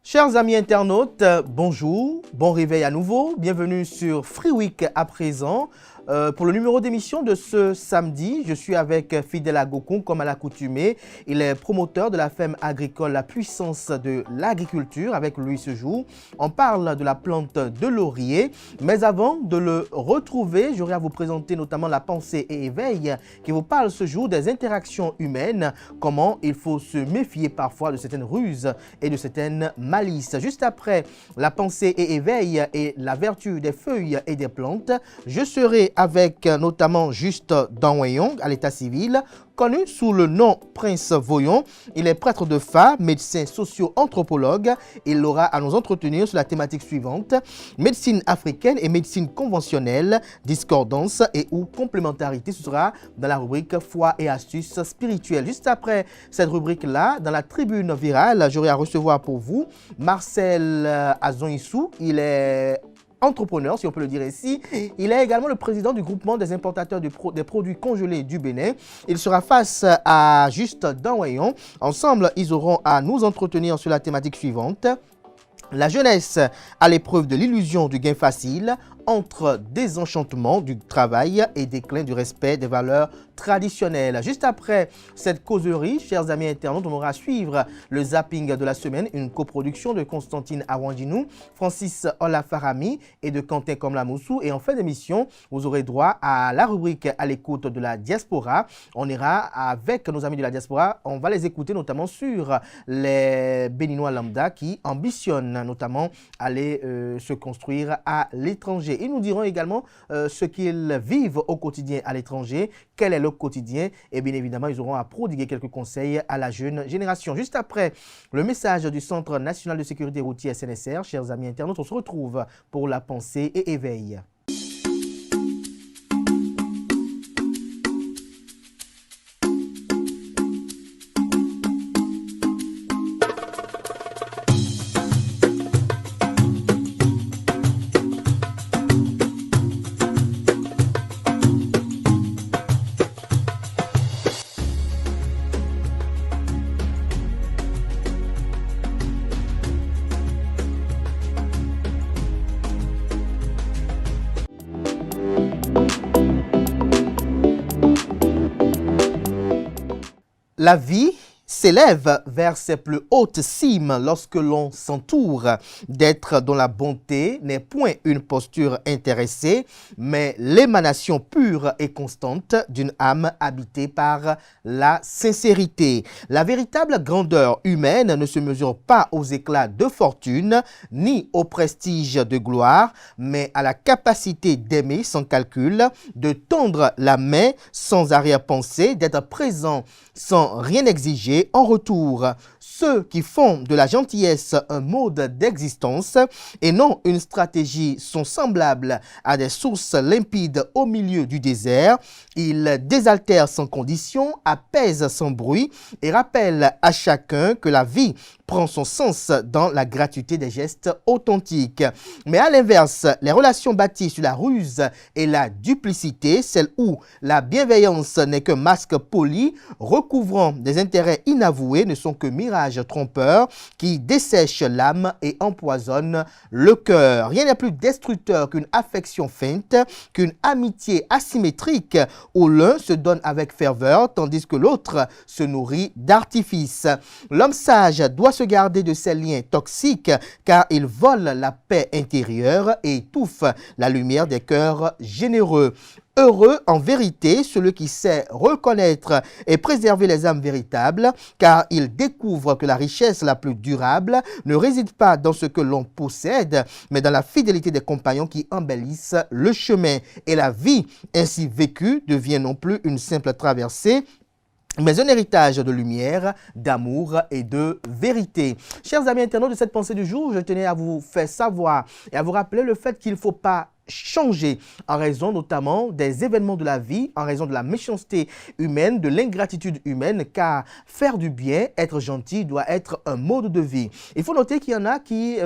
Chers amis internautes, bonjour, bon réveil à nouveau, bienvenue sur Free Week à présent. Pour le numéro d'émission de ce samedi, je suis avec Fidèle Agokun, comme à l'accoutumée. Il est promoteur de la ferme agricole La Puissance de l'Agriculture. Avec lui ce jour, on parle de la plante de laurier. Mais avant de le retrouver, j'aurais à vous présenter notamment la pensée et éveil qui vous parle ce jour des interactions humaines, comment il faut se méfier parfois de certaines ruses et de certaines malices. Juste après la pensée et éveil et la vertu des feuilles et des plantes, je serai avec notamment Juste Danwayong à l'état civil, connu sous le nom Prince Voyon. Il est prêtre de Fa, médecin socio-anthropologue. Il aura à nous entretenir sur la thématique suivante: médecine africaine et médecine conventionnelle, discordance et ou complémentarité. Ce sera dans la rubrique foi et astuces spirituelles. Juste après cette rubrique-là, dans la tribune virale, j'aurai à recevoir pour vous Marcel Azonissou. Il est entrepreneur, si on peut le dire ainsi. Il est également le président du groupement des importateurs des produits congelés du Bénin. Il sera face à Juste Danwayong. Ensemble, ils auront à nous entretenir sur la thématique suivante: la jeunesse à l'épreuve de l'illusion du gain facile, entre désenchantement du travail et déclin du respect des valeurs traditionnelles. Juste après cette causerie, chers amis internautes, on aura à suivre le zapping de la semaine, une coproduction de Constantine Awandinou, Francis Olafarami et de Quentin Komlamoussou. Et en fin d'émission, vous aurez droit à la rubrique à l'écoute de la diaspora. On ira avec nos amis de la diaspora, on va les écouter notamment sur les Béninois lambda qui ambitionnent notamment aller se construire à l'étranger. Ils nous diront également ce qu'ils vivent au quotidien à l'étranger, quel est le quotidien, et bien évidemment, ils auront à prodiguer quelques conseils à la jeune génération. Juste après le message du Centre national de sécurité routière CNSR, chers amis internautes, on se retrouve pour la pensée et éveil. La vie s'élève vers ses plus hautes cimes lorsque l'on s'entoure d'êtres dont la bonté n'est point une posture intéressée, mais l'émanation pure et constante d'une âme habitée par la sincérité. La véritable grandeur humaine ne se mesure pas aux éclats de fortune, ni au prestige de gloire, mais à la capacité d'aimer sans calcul, de tendre la main sans arrière-pensée, d'être présent sans rien exiger en retour. Ceux qui font de la gentillesse un mode d'existence et non une stratégie sont semblables à des sources limpides au milieu du désert. Ils désaltèrent sans condition, apaisent sans bruit et rappellent à chacun que la vie prend son sens dans la gratuité des gestes authentiques. Mais à l'inverse, les relations bâties sur la ruse et la duplicité, celles où la bienveillance n'est qu'un masque poli, recouvrant des intérêts inavoués, ne sont que mirages trompeurs qui dessèchent l'âme et empoisonnent le cœur. Rien n'est plus destructeur qu'une affection feinte, qu'une amitié asymétrique où l'un se donne avec ferveur tandis que l'autre se nourrit d'artifice. L'homme sage doit se garder de ces liens toxiques car ils volent la paix intérieure et étouffent la lumière des cœurs généreux. Heureux en vérité celui qui sait reconnaître et préserver les âmes véritables, car il découvre que la richesse la plus durable ne réside pas dans ce que l'on possède, mais dans la fidélité des compagnons qui embellissent le chemin. Et la vie ainsi vécue devient non plus une simple traversée, mais un héritage de lumière, d'amour et de vérité. Chers amis internautes de cette pensée du jour, je tenais à vous faire savoir et à vous rappeler le fait qu'il ne faut pas changer en raison notamment des événements de la vie, en raison de la méchanceté humaine, de l'ingratitude humaine, car faire du bien, être gentil doit être un mode de vie. Il faut noter qu'il y en a qui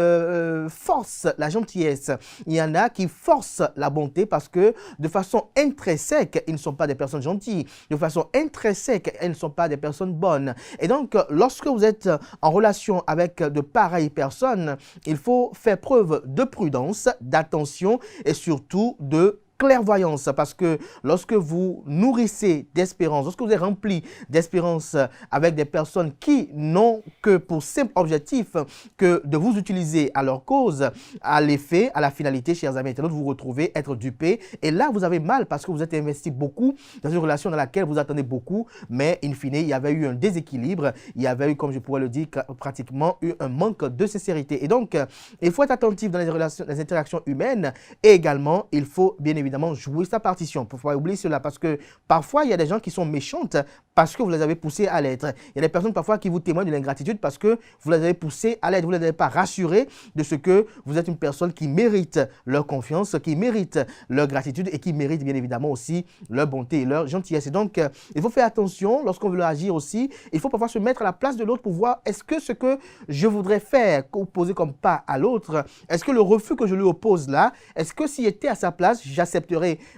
forcent la gentillesse, il y en a qui forcent la bonté parce que de façon intrinsèque, ils ne sont pas des personnes gentilles, de façon intrinsèque, elles ne sont pas des personnes bonnes. Et donc, lorsque vous êtes en relation avec de pareilles personnes, il faut faire preuve de prudence, d'attention et surtout de clairvoyance, parce que lorsque vous nourrissez d'espérance, lorsque vous êtes rempli d'espérance avec des personnes qui n'ont que pour simple objectif que de vous utiliser à leur cause, à l'effet, à la finalité, chers amis internautes, vous vous retrouvez être dupé. Et là, vous avez mal parce que vous êtes investi beaucoup dans une relation dans laquelle vous attendez beaucoup, mais in fine, il y avait eu un déséquilibre, il y avait eu, comme je pourrais le dire, pratiquement eu un manque de sincérité. Et donc, il faut être attentif dans les relations, les interactions humaines, et également, il faut bien évidemment jouer sa partition. Il ne faut pas oublier cela parce que parfois, il y a des gens qui sont méchantes parce que vous les avez poussés à l'être. Il y a des personnes parfois qui vous témoignent de l'ingratitude parce que vous les avez poussés à l'être. Vous ne les avez pas rassurés de ce que vous êtes une personne qui mérite leur confiance, qui mérite leur gratitude et qui mérite bien évidemment aussi leur bonté et leur gentillesse. Et donc, il faut faire attention lorsqu'on veut agir aussi. Il faut parfois se mettre à la place de l'autre pour voir est-ce que ce que je voudrais faire, opposer comme pas à l'autre, est-ce que le refus que je lui oppose là, est-ce que s'il était à sa place, j'accepterais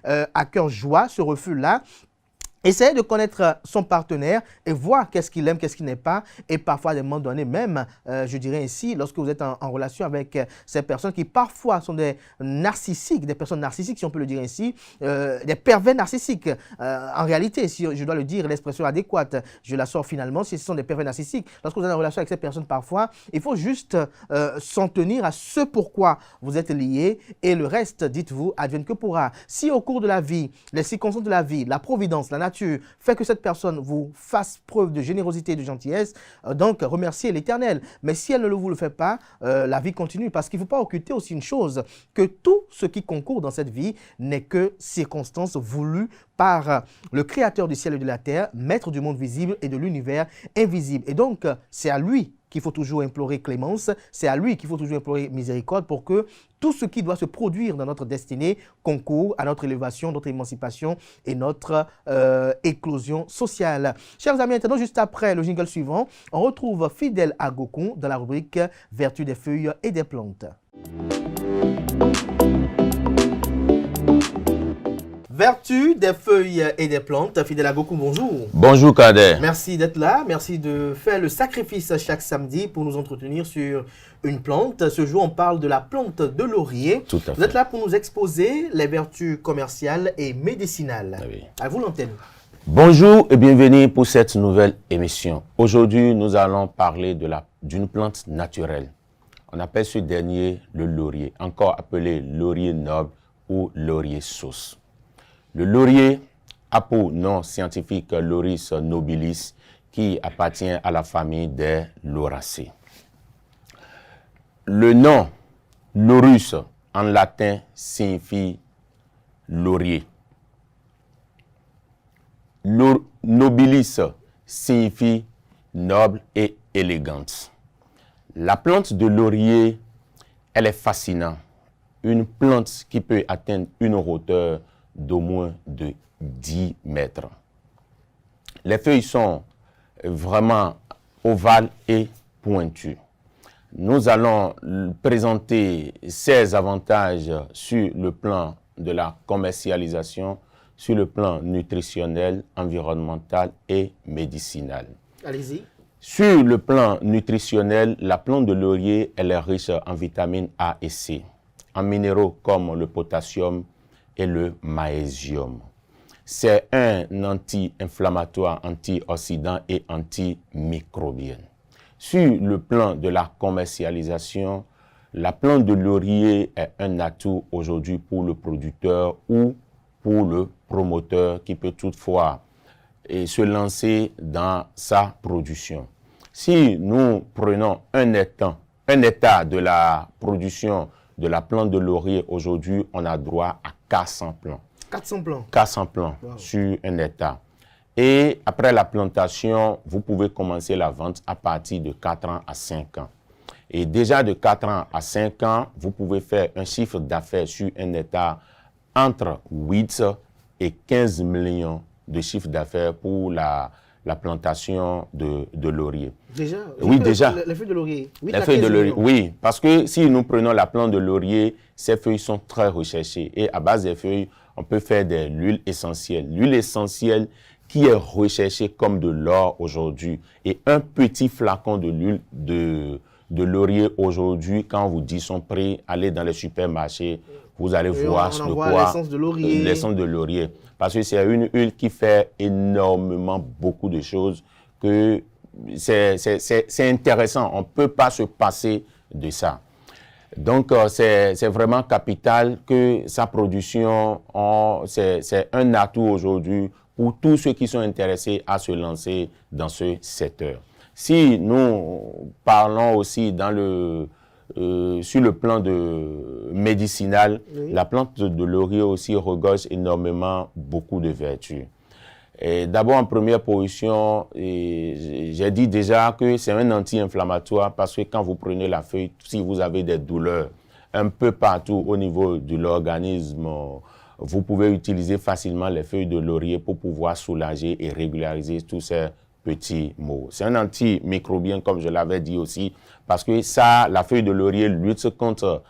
à cœur joie ce refus-là. Essayez de connaître son partenaire et voir qu'est-ce qu'il aime, qu'est-ce qu'il n'est pas. Et parfois, à des moments donnés, même, je dirais ainsi, lorsque vous êtes en relation avec ces personnes qui parfois sont des narcissiques, des personnes narcissiques, si on peut le dire ainsi, des pervers narcissiques. En réalité, si je dois le dire, l'expression adéquate, je la sors finalement, si ce sont des pervers narcissiques. Lorsque vous êtes en relation avec ces personnes, parfois, il faut juste s'en tenir à ce pourquoi vous êtes liés et le reste, dites-vous, advienne que pourra. Si au cours de la vie, les circonstances de la vie, la providence, la nature, fait que cette personne vous fasse preuve de générosité et de gentillesse, donc remerciez l'Éternel. Mais si elle ne vous le fait pas, la vie continue. Parce qu'il ne faut pas occulter aussi une chose, que tout ce qui concourt dans cette vie n'est que circonstance voulue par le Créateur du ciel et de la terre, maître du monde visible et de l'univers invisible. Et donc, c'est à lui qu'il faut toujours implorer clémence, c'est à lui qu'il faut toujours implorer miséricorde pour que tout ce qui doit se produire dans notre destinée concourt à notre élévation, notre émancipation et notre éclosion sociale. Chers amis internautes, juste après le jingle suivant, on retrouve Fidèle Agokun dans la rubrique « Vertu des feuilles et des plantes ». Vertu des feuilles et des plantes. Fidèle Agokun, bonjour. Bonjour Kader. Merci d'être là. Merci de faire le sacrifice chaque samedi pour nous entretenir sur une plante. Ce jour, on parle de la plante de laurier. Tout à fait. Vous êtes là pour nous exposer les vertus commerciales et médicinales. Ah oui. À vous l'antenne. Bonjour et bienvenue pour cette nouvelle émission. Aujourd'hui, nous allons parler d'une plante naturelle. On appelle ce dernier le laurier, encore appelé laurier noble ou laurier sauce. Le laurier a pour nom scientifique Lauris nobilis, qui appartient à la famille des lauracées. Le nom laurus en latin signifie laurier. Nobilis signifie noble et élégante. La plante de laurier, elle est fascinante. Une plante qui peut atteindre une hauteur d'au moins de 10 mètres. Les feuilles sont vraiment ovales et pointues. Nous allons présenter ses avantages sur le plan de la commercialisation, sur le plan nutritionnel, environnemental et médicinal. Allez-y. Sur le plan nutritionnel, la plante de laurier elle est riche en vitamines A et C, en minéraux comme le potassium et le magnésium. C'est un anti-inflammatoire, antioxydant et antimicrobien. Sur le plan de la commercialisation, la plante de laurier est un atout aujourd'hui pour le producteur ou pour le promoteur qui peut toutefois se lancer dans sa production. Si nous prenons un état de la production de la plante de laurier aujourd'hui, on a droit à 400 plants. 400 plants. 400 plants Wow. sur un hectare. Et après la plantation, vous pouvez commencer la vente à partir de 4 ans à 5 ans. Et déjà de 4 ans à 5 ans, vous pouvez faire un chiffre d'affaires sur un hectare entre 8 et 15 millions de chiffre d'affaires pour la plantation de laurier. Déjà? Oui, déjà. Les feuilles de laurier. Les feuilles de laurier, oui, parce que si nous prenons la plante de laurier, ces feuilles sont très recherchées. Et à base des feuilles, on peut faire de l'huile essentielle. L'huile essentielle qui est recherchée comme de l'or aujourd'hui. Et un petit flacon de l'huile de laurier aujourd'hui, quand vous dit son prix, allez dans les supermarchés, vous allez voir de quoi l'essence de laurier. L'essence de laurier. Parce que c'est une huile qui fait énormément beaucoup de choses que c'est intéressant. On ne peut pas se passer de ça. Donc, c'est vraiment capital que sa production, c'est un atout aujourd'hui pour tous ceux qui sont intéressés à se lancer dans ce secteur. Si nous parlons aussi sur le plan médicinal, oui. La plante de laurier aussi regorge énormément beaucoup de vertus. D'abord, en première position, j'ai dit déjà que c'est un anti-inflammatoire parce que quand vous prenez la feuille, si vous avez des douleurs un peu partout au niveau de l'organisme, vous pouvez utiliser facilement les feuilles de laurier pour pouvoir soulager et régulariser tous ces petits maux. C'est un antimicrobien, comme je l'avais dit aussi, parce que ça, la feuille de laurier lutte contre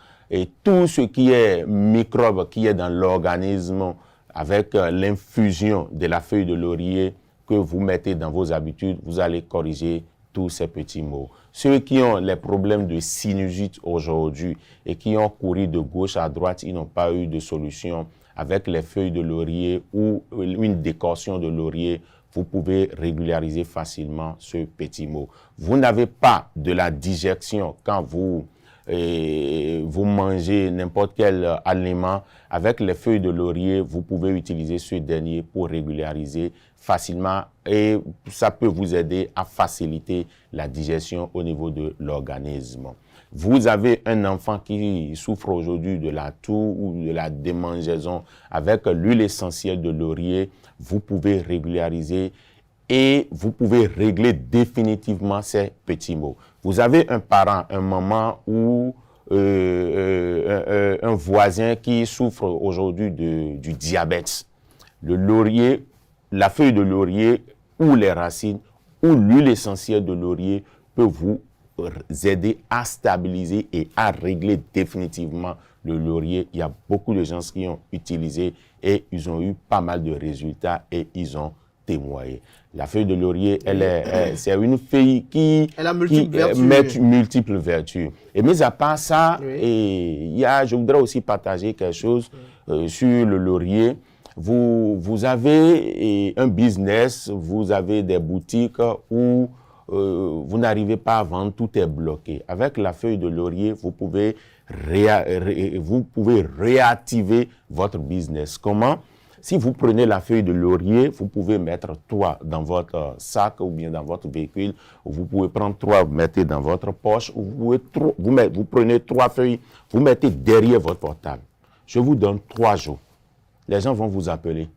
tout ce qui est microbe qui est dans l'organisme. Avec l'infusion de la feuille de laurier que vous mettez dans vos habitudes, vous allez corriger tous ces petits maux. Ceux qui ont les problèmes de sinusite aujourd'hui et qui ont couru de gauche à droite, ils n'ont pas eu de solution. Avec les feuilles de laurier ou une décoction de laurier, vous pouvez régulariser facilement ce petit mot. Vous n'avez pas de la digestion quand vous mangez n'importe quel aliment. Avec les feuilles de laurier, vous pouvez utiliser ce dernier pour régulariser facilement et ça peut vous aider à faciliter la digestion au niveau de l'organisme. Vous avez un enfant qui souffre aujourd'hui de la toux ou de la démangeaison. Avec l'huile essentielle de laurier, vous pouvez régulariser et vous pouvez régler définitivement ces petits maux. Vous avez un parent, un maman ou un voisin qui souffre aujourd'hui du diabète. Le laurier, la feuille de laurier ou les racines ou l'huile essentielle de laurier peut vous aider à stabiliser et à régler définitivement le laurier. Il y a beaucoup de gens qui ont utilisé et ils ont eu pas mal de résultats et ils ont témoigné. La feuille de laurier, c'est une feuille qui a multiples vertus. Et mis à part ça, oui. Je voudrais aussi partager quelque chose sur le laurier. Vous avez un business, vous avez des boutiques où vous n'arrivez pas à vendre, tout est bloqué. Avec la feuille de laurier, vous pouvez réactiver votre business. Comment? Si vous prenez la feuille de laurier, vous pouvez mettre 3 dans votre sac ou bien dans votre véhicule. Vous pouvez prendre 3, vous mettez dans votre poche. Ou vous prenez 3 feuilles, vous mettez derrière votre portable. Je vous donne 3 jours. Les gens vont vous appeler.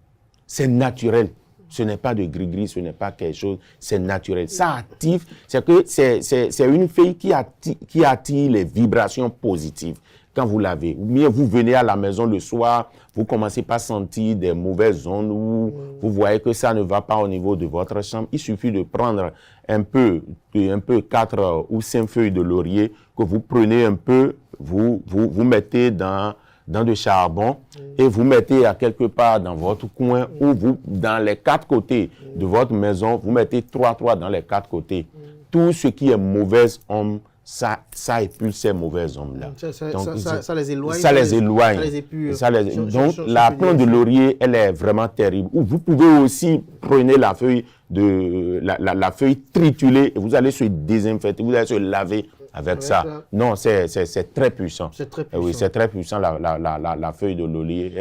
C'est naturel. Ce n'est pas de gris-gris, ce n'est pas quelque chose, c'est naturel. Ça active, c'est une feuille qui attire les vibrations positives quand vous l'avez. Ou bien vous venez à la maison le soir, vous commencez pas à sentir des mauvaises ondes ou vous voyez que ça ne va pas au niveau de votre chambre. Il suffit de prendre un peu 4 ou 5 feuilles de laurier que vous prenez un peu, vous mettez dans de charbon et vous mettez à quelque part dans votre coin ou dans les 4 côtés de votre maison, vous mettez 3 dans les 4 côtés. Tout ce qui est mauvaise onde, ça épule ces mauvaises ondes-là. Ça les éloigne. Ça les éloigne. Ça les épure. Donc, la plante de laurier, elle est vraiment terrible. Ou vous pouvez aussi prendre la feuille la feuille triturée et vous allez se désinfecter, vous allez se laver avec ça. Non, c'est très puissant. C'est très puissant. Oui, c'est très puissant, la feuille de laurier.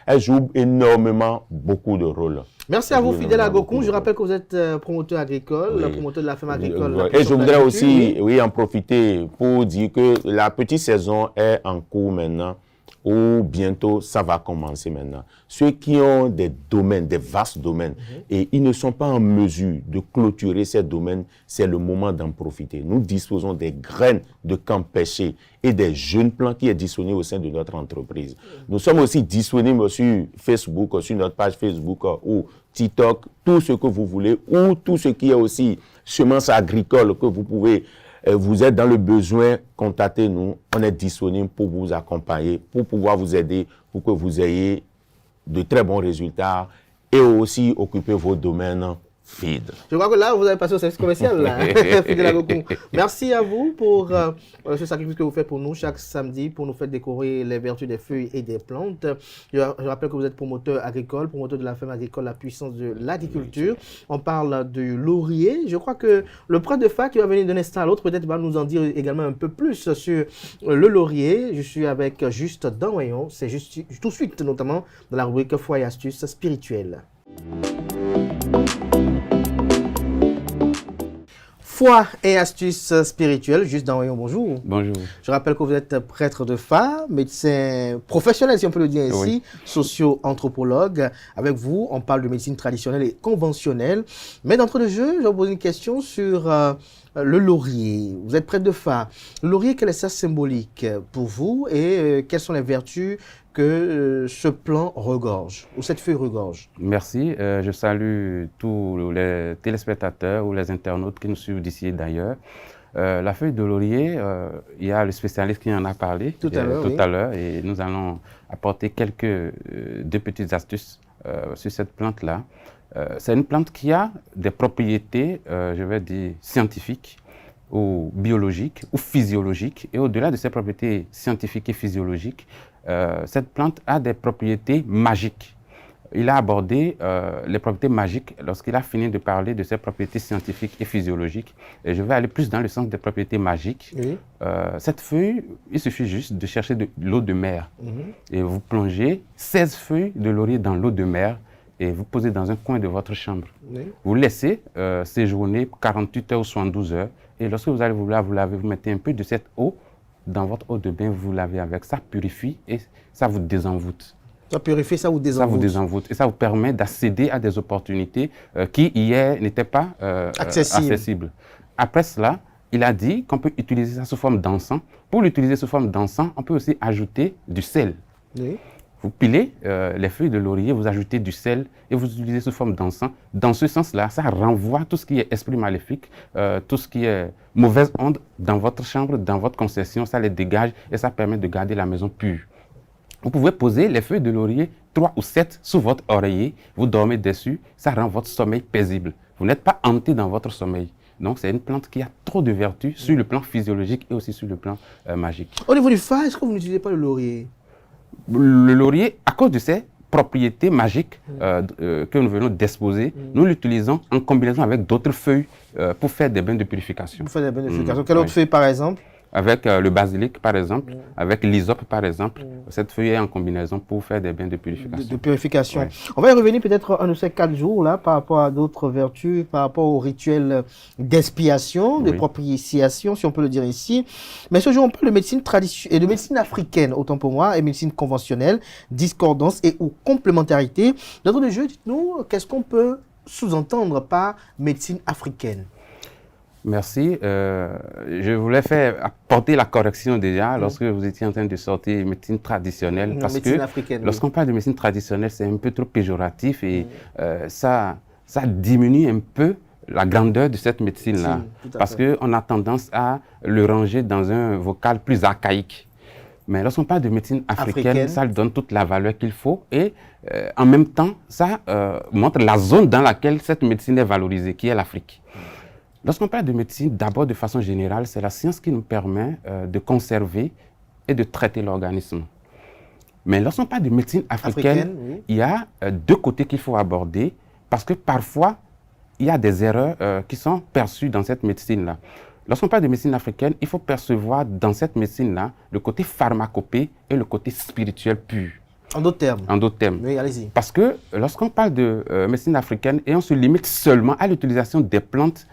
Elle joue énormément beaucoup de rôles. Merci à vous, fidèles à Gokun. Je rappelle que vous êtes promoteur agricole, promoteur de la ferme agricole. Et je voudrais aussi en profiter pour dire que la petite saison est en cours maintenant. ou bientôt, ça va commencer maintenant. Ceux qui ont des domaines, des vastes domaines, et ils ne sont pas en mesure de clôturer ces domaines, c'est le moment d'en profiter. Nous disposons des graines de camp pêché et des jeunes plants qui est disponible au sein de notre entreprise. Nous sommes aussi disponibles sur Facebook, sur notre page Facebook ou TikTok, tout ce que vous voulez, ou tout ce qui est aussi semences agricoles que vous pouvez. Vous êtes dans le besoin, contactez-nous. On est disponible pour vous accompagner, pour pouvoir vous aider, pour que vous ayez de très bons résultats et aussi occuper vos domaines feed. Je crois que là, vous avez passé au service commercial. Là. Merci à vous pour ce sacrifice que vous faites pour nous chaque samedi, pour nous faire découvrir les vertus des feuilles et des plantes. Je rappelle que vous êtes promoteur agricole, promoteur de la ferme agricole, la puissance de l'agriculture. On parle du laurier. Je crois que le prof de fac qui va venir d'un instant à l'autre, peut-être va nous en dire également un peu plus sur le laurier. Je suis avec Juste Danwayon. C'est juste tout de suite, notamment dans la rubrique Foi et astuces spirituelles. Foi et astuces spirituelles, Juste Danwayon, bonjour. Bonjour. Je rappelle que vous êtes prêtre de Fa, médecin professionnel, si on peut le dire ainsi, oui. Socio-anthropologue. Avec vous, on parle de médecine traditionnelle et conventionnelle. Mais d'entrée de jeu, je vais vous poser une question sur le laurier. Vous êtes prêtre de Fa. Le laurier, quelle est sa symbolique pour vous et quelles sont les vertus que ce plant regorge, ou cette feuille regorge? Merci. Je salue tous les téléspectateurs ou les internautes qui nous suivent d'ici et d'ailleurs. La feuille de laurier, il y a le spécialiste qui en a parlé tout à l'heure et nous allons apporter deux petites astuces sur cette plante-là. C'est une plante qui a des propriétés, je vais dire, scientifiques ou biologiques ou physiologiques. Et au-delà de ces propriétés scientifiques et physiologiques, cette plante a des propriétés magiques. Il a abordé les propriétés magiques lorsqu'il a fini de parler de ses propriétés scientifiques et physiologiques. Et je vais aller plus dans le sens des propriétés magiques. Oui. Cette feuille, il suffit juste de chercher de l'eau de mer. Et vous plongez 16 feuilles de laurier dans l'eau de mer et vous posez dans un coin de votre chambre. Oui. Vous laissez séjourner 48 heures ou 72 heures. Et lorsque vous allez vous laver, vous mettez un peu de cette eau dans votre eau de bain, vous lavez avec, ça purifie et ça vous désenvoûte. Ça purifie, ça vous désenvoûte. Ça vous désenvoûte et ça vous permet d'accéder à des opportunités qui hier n'étaient pas accessibles. Après cela, il a dit qu'on peut utiliser ça sous forme d'encens. Pour l'utiliser sous forme d'encens, on peut aussi ajouter du sel. Oui. Vous pilez les feuilles de laurier, vous ajoutez du sel et vous utilisez sous forme d'encens. Dans ce sens-là, ça renvoie tout ce qui est esprit maléfique, tout ce qui est mauvaise onde dans votre chambre, dans votre concession, ça les dégage et ça permet de garder la maison pure. Vous pouvez poser les feuilles de laurier 3 ou 7 sous votre oreiller, vous dormez dessus, ça rend votre sommeil paisible. Vous n'êtes pas hanté dans votre sommeil. Donc, c'est une plante qui a trop de vertus sur le plan physiologique et aussi sur le plan magique. Au niveau du fa, est-ce que vous n'utilisez pas le laurier? Le laurier, à cause de ses propriétés magiques que nous venons d'exposer, nous l'utilisons en combinaison avec d'autres feuilles pour faire des bains de purification. Pour faire des bains de purification. Quelle autre feuille, par exemple? Avec le basilic, par exemple, avec l'hysope, par exemple. Cette feuille est en combinaison pour faire des bains de purification. De purification. Ouais. On va y revenir peut-être un de ces 4 jours, là, par rapport à d'autres vertus, par rapport au rituel d'expiation, de propitiation, si on peut le dire ici. Mais ce jour, on parle de médecine traditionnelle, de médecine africaine, autant pour moi, et médecine conventionnelle, discordance et ou complémentarité. D'entrée de jeu, dites-nous, qu'est-ce qu'on peut sous-entendre par médecine africaine? Merci. Je voulais faire apporter la correction déjà lorsque vous étiez en train de sortir médecine traditionnelle. Parce que lorsqu'on parle de médecine traditionnelle, c'est un peu trop péjoratif et ça diminue un peu la grandeur de cette médecine-là. Parce qu'on a tendance à le ranger dans un vocal plus archaïque. Mais lorsqu'on parle de médecine africaine, ça lui donne toute la valeur qu'il faut et en même temps, ça montre la zone dans laquelle cette médecine est valorisée, qui est l'Afrique. Lorsqu'on parle de médecine, d'abord de façon générale, c'est la science qui nous permet de conserver et de traiter l'organisme. Mais lorsqu'on parle de médecine africaine, il y a 2 côtés qu'il faut aborder parce que parfois, il y a des erreurs qui sont perçues dans cette médecine-là. Lorsqu'on parle de médecine africaine, il faut percevoir dans cette médecine-là le côté pharmacopée et le côté spirituel pur. En d'autres termes. En d'autres termes. Oui, allez-y. Parce que lorsqu'on parle de médecine africaine et on se limite seulement à l'utilisation des plantes,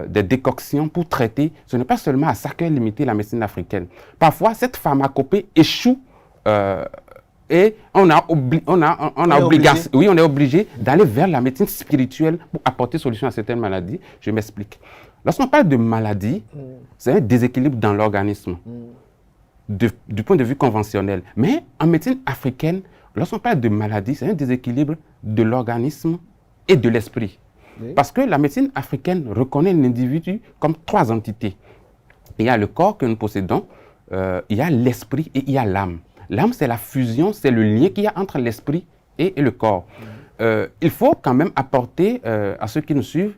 des décoctions pour traiter, ce n'est pas seulement à ça qu'est limitée la médecine africaine. Parfois, cette pharmacopée échoue et on est obligé d'aller vers la médecine spirituelle pour apporter solution à certaines maladies. Je m'explique. Lorsqu'on parle de maladie, c'est un déséquilibre dans l'organisme, du point de vue conventionnel. Mais en médecine africaine, lorsqu'on parle de maladie, c'est un déséquilibre de l'organisme et de l'esprit. Oui. Parce que la médecine africaine reconnaît l'individu comme 3 entités. Il y a le corps que nous possédons, il y a l'esprit et il y a l'âme. L'âme, c'est la fusion, c'est le lien qu'il y a entre l'esprit et le corps. Il faut quand même apporter à ceux qui nous suivent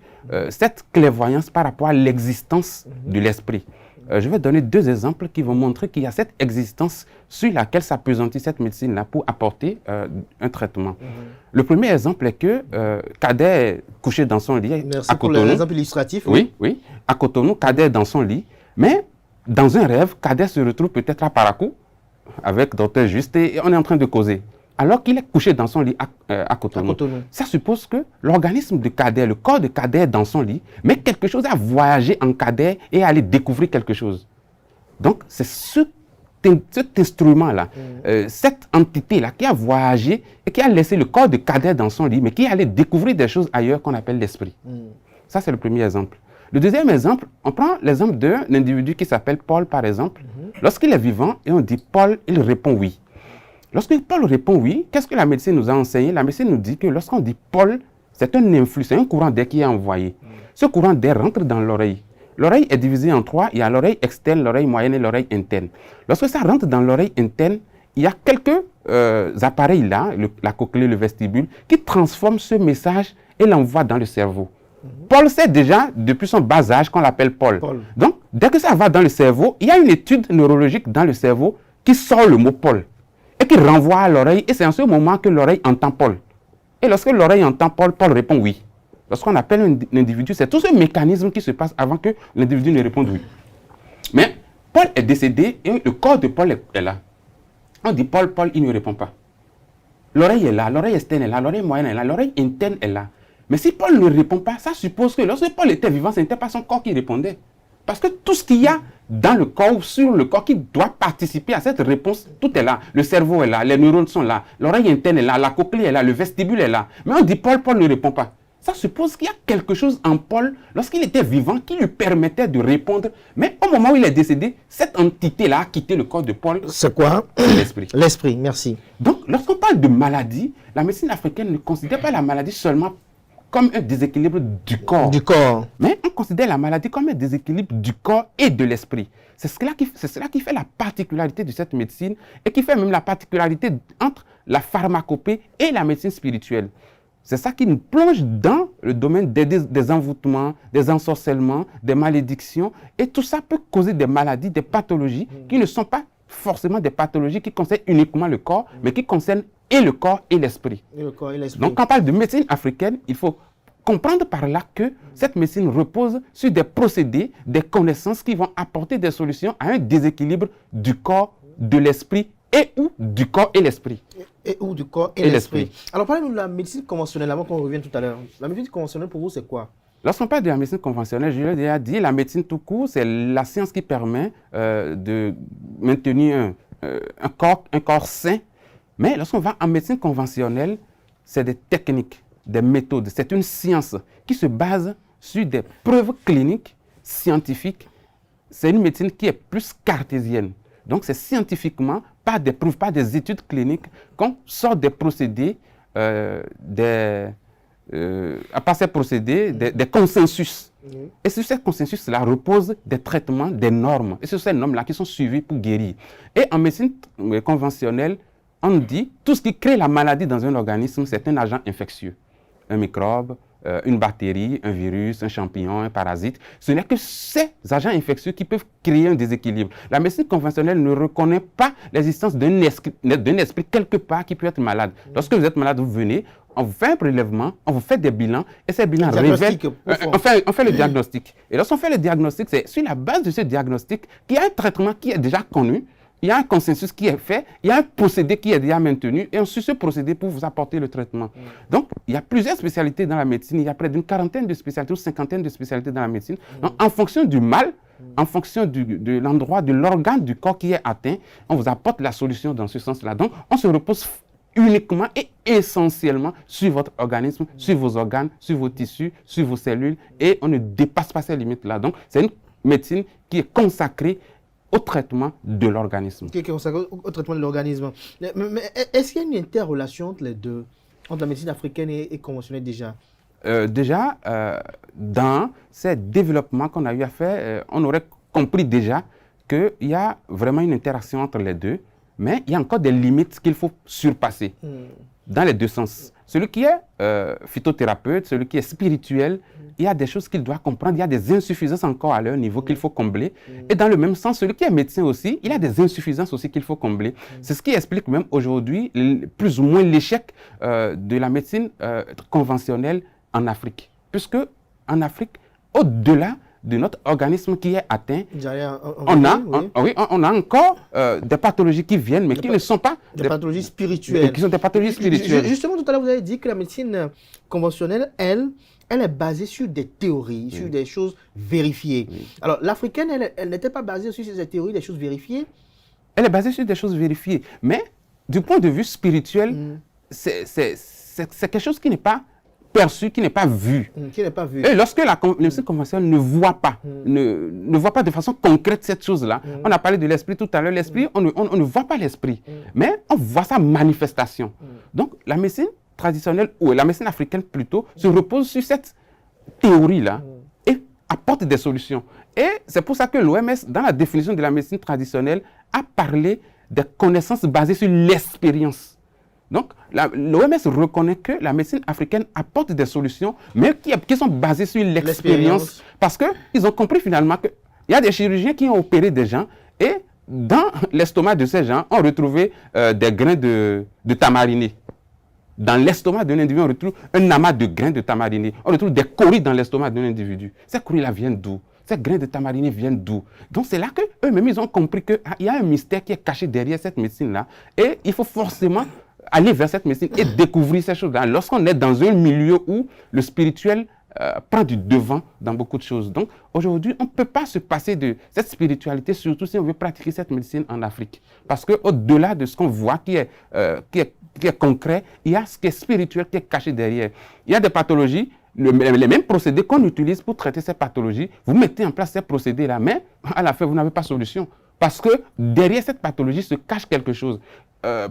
cette clairvoyance par rapport à l'existence de l'esprit. Je vais donner 2 exemples qui vont montrer qu'il y a cette existence sur laquelle s'appesantit cette médecine-là pour apporter un traitement. Le premier exemple est que Cadet est couché dans son lit. Merci pour l'exemple illustratif. Oui, oui. À Cotonou, Cadet est dans son lit, mais dans un rêve, Cadet se retrouve peut-être à Parakou avec Dr Juste et on est en train de causer. Alors qu'il est couché dans son lit à Cotonou. Ça suppose que l'organisme de Cadet, le corps de Cadet est dans son lit, mais quelque chose a voyagé en Cadet et aller découvrir quelque chose. Donc, c'est cet instrument-là, cette entité-là qui a voyagé et qui a laissé le corps de Cadet dans son lit, mais qui est allé découvrir des choses ailleurs qu'on appelle l'esprit. Ça, c'est le premier exemple. Le deuxième exemple, on prend l'exemple d'un individu qui s'appelle Paul, par exemple. Lorsqu'il est vivant et on dit Paul, il répond oui. Lorsque Paul répond oui, qu'est-ce que la médecine nous a enseigné? La médecine nous dit que lorsqu'on dit Paul, c'est un influx, c'est un courant d'air qui est envoyé. Ce courant d'air rentre dans l'oreille. L'oreille est divisée en 3, il y a l'oreille externe, l'oreille moyenne et l'oreille interne. Lorsque ça rentre dans l'oreille interne, il y a quelques appareils là, la cochlée, le vestibule, qui transforment ce message et l'envoient dans le cerveau. Paul sait déjà, depuis son bas âge, qu'on l'appelle Paul. Donc, dès que ça va dans le cerveau, il y a une étude neurologique dans le cerveau qui sort le mot Paul et qui renvoie à l'oreille. Et c'est en ce moment que l'oreille entend Paul. Et lorsque l'oreille entend Paul, Paul répond oui. Lorsqu'on appelle un individu, c'est tout ce mécanisme qui se passe avant que l'individu ne réponde oui. Mais Paul est décédé et le corps de Paul est là. On dit Paul, Paul, il ne répond pas. L'oreille est là, l'oreille externe est là, l'oreille moyenne est là, l'oreille interne est là. Mais si Paul ne répond pas, ça suppose que lorsque Paul était vivant, ce n'était pas son corps qui répondait. Parce que tout ce qu'il y a dans le corps ou sur le corps qui doit participer à cette réponse, tout est là. Le cerveau est là, les neurones sont là, l'oreille interne est là, la cochlée est là, le vestibule est là. Mais on dit Paul, Paul ne répond pas. Ça suppose qu'il y a quelque chose en Paul, lorsqu'il était vivant, qui lui permettait de répondre. Mais au moment où il est décédé, cette entité-là a quitté le corps de Paul. C'est quoi? L'esprit. L'esprit, merci. Donc, lorsqu'on parle de maladie, la médecine africaine ne considère pas la maladie seulement comme un déséquilibre du corps. Mais on considère la maladie comme un déséquilibre du corps et de l'esprit. C'est cela qui fait la particularité de cette médecine et qui fait même la particularité entre la pharmacopée et la médecine spirituelle. C'est ça qui nous plonge dans le domaine des envoûtements, des ensorcellements, des malédictions. Et tout ça peut causer des maladies, des pathologies qui ne sont pas forcément des pathologies qui concernent uniquement le corps, mais qui concernent et le corps et l'esprit. Donc, quand on parle de médecine africaine, il faut comprendre par là que cette médecine repose sur des procédés, des connaissances qui vont apporter des solutions à un déséquilibre du corps, de l'esprit et ou du corps et l'esprit. Et ou du corps et l'esprit. Alors, parlez-nous de la médecine conventionnelle, avant qu'on revienne tout à l'heure. La médecine conventionnelle, pour vous, c'est quoi? Lorsqu'on parle de la médecine conventionnelle, je l'ai déjà dit, la médecine tout court, c'est la science qui permet de maintenir un corps sain. Mais lorsqu'on va en médecine conventionnelle, c'est des techniques, des méthodes. C'est une science qui se base sur des preuves cliniques, scientifiques. C'est une médecine qui est plus cartésienne. Donc, c'est scientifiquement, pas des preuves, pas des études cliniques, qu'on sort des procédés, à part ces procédés, des consensus. Et sur ces consensus-là reposent des traitements, des normes. Et c'est ces normes-là qui sont suivies pour guérir. Et en médecine conventionnelle, on dit tout ce qui crée la maladie dans un organisme, c'est un agent infectieux. Un microbe, une bactérie, un virus, un champignon, un parasite. Ce n'est que ces agents infectieux qui peuvent créer un déséquilibre. La médecine conventionnelle ne reconnaît pas l'existence d'un esprit quelque part qui peut être malade. Lorsque vous êtes malade, vous venez, on vous fait un prélèvement, on vous fait des bilans, et ces bilans révèlent... On fait le diagnostic. Et lorsqu'on fait le diagnostic, c'est sur la base de ce diagnostic qu'il y a un traitement qui est déjà connu, il y a un consensus qui est fait, il y a un procédé qui est déjà maintenu, et on suit ce procédé pour vous apporter le traitement. Donc, il y a plusieurs spécialités dans la médecine, il y a près d'une 40aine de spécialités ou 50aine de spécialités dans la médecine. Donc, en fonction du mal, en fonction de l'endroit, de l'organe du corps qui est atteint, on vous apporte la solution dans ce sens-là. Donc, on se repose uniquement et essentiellement sur votre organisme, sur vos organes, sur vos tissus, sur vos cellules, et on ne dépasse pas ces limites-là. Donc, c'est une médecine qui est consacrée au traitement de l'organisme. Qui est consacrée au traitement de l'organisme. Mais est-ce qu'il y a une interrelation entre les deux, entre la médecine africaine et conventionnelle déjà? Dans ces développements qu'on a eu à faire, on aurait compris déjà qu'il y a vraiment une interaction entre les deux, mais il y a encore des limites qu'il faut surpasser dans les deux sens. Celui qui est phytothérapeute, celui qui est spirituel, il y a des choses qu'il doit comprendre, il y a des insuffisances encore à leur niveau qu'il faut combler. Et dans le même sens, celui qui est médecin aussi, il y a des insuffisances aussi qu'il faut combler. C'est ce qui explique même aujourd'hui plus ou moins l'échec de la médecine conventionnelle en Afrique. Puisque en Afrique, au-delà de notre organisme qui est atteint, on a encore des pathologies qui viennent, mais qui ne sont pas des pathologies spirituelles. Qui sont des pathologies spirituelles. Justement, tout à l'heure, vous avez dit que la médecine conventionnelle, elle est basée sur des théories, sur des choses vérifiées. Alors, l'africaine, elle n'était pas basée sur ces théories, des choses vérifiées? Elle est basée sur des choses vérifiées, mais du point de vue spirituel, c'est quelque chose qui n'est pas perçu, qui n'est pas vu. Qui n'est pas vu. Et lorsque la médecine conventionnelle ne voit pas, ne voit pas de façon concrète cette chose-là, on a parlé de l'esprit tout à l'heure, l'esprit, on ne voit pas l'esprit, mais on voit sa manifestation. Donc, la médecine traditionnelle, ou la médecine africaine plutôt, se repose sur cette théorie-là et apporte des solutions. Et c'est pour ça que l'OMS, dans la définition de la médecine traditionnelle, a parlé des connaissances basées sur l'expérience. Donc, l'OMS reconnaît que la médecine africaine apporte des solutions, mais qui sont basées sur l'expérience. Parce qu'ils ont compris finalement qu'il y a des chirurgiens qui ont opéré des gens et dans l'estomac de ces gens, on retrouvait des grains de tamariné. Dans l'estomac d'un individu, on retrouve un amas de grains de tamariné. On retrouve des coris dans l'estomac d'un individu. Ces coris-là viennent d'où? Ces grains de tamariné viennent d'où? Donc c'est là qu'eux-mêmes, ils ont compris qu'il y a un mystère qui est caché derrière cette médecine-là. Et il faut forcément aller vers cette médecine et découvrir ces choses-là. Lorsqu'on est dans un milieu où le spirituel prend du devant dans beaucoup de choses. Donc aujourd'hui, on ne peut pas se passer de cette spiritualité, surtout si on veut pratiquer cette médecine en Afrique. Parce qu'au-delà de ce qu'on voit qui est concret, il y a ce qui est spirituel qui est caché derrière. Il y a des pathologies, les mêmes procédés qu'on utilise pour traiter ces pathologies, vous mettez en place ces procédés-là, mais à la fin, vous n'avez pas de solution. Parce que derrière cette pathologie se cache quelque chose.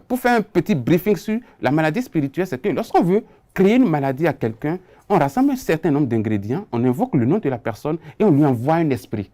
Pour faire un petit briefing sur la maladie spirituelle, c'est que lorsqu'on veut créer une maladie à quelqu'un, on rassemble un certain nombre d'ingrédients, on invoque le nom de la personne et on lui envoie un esprit.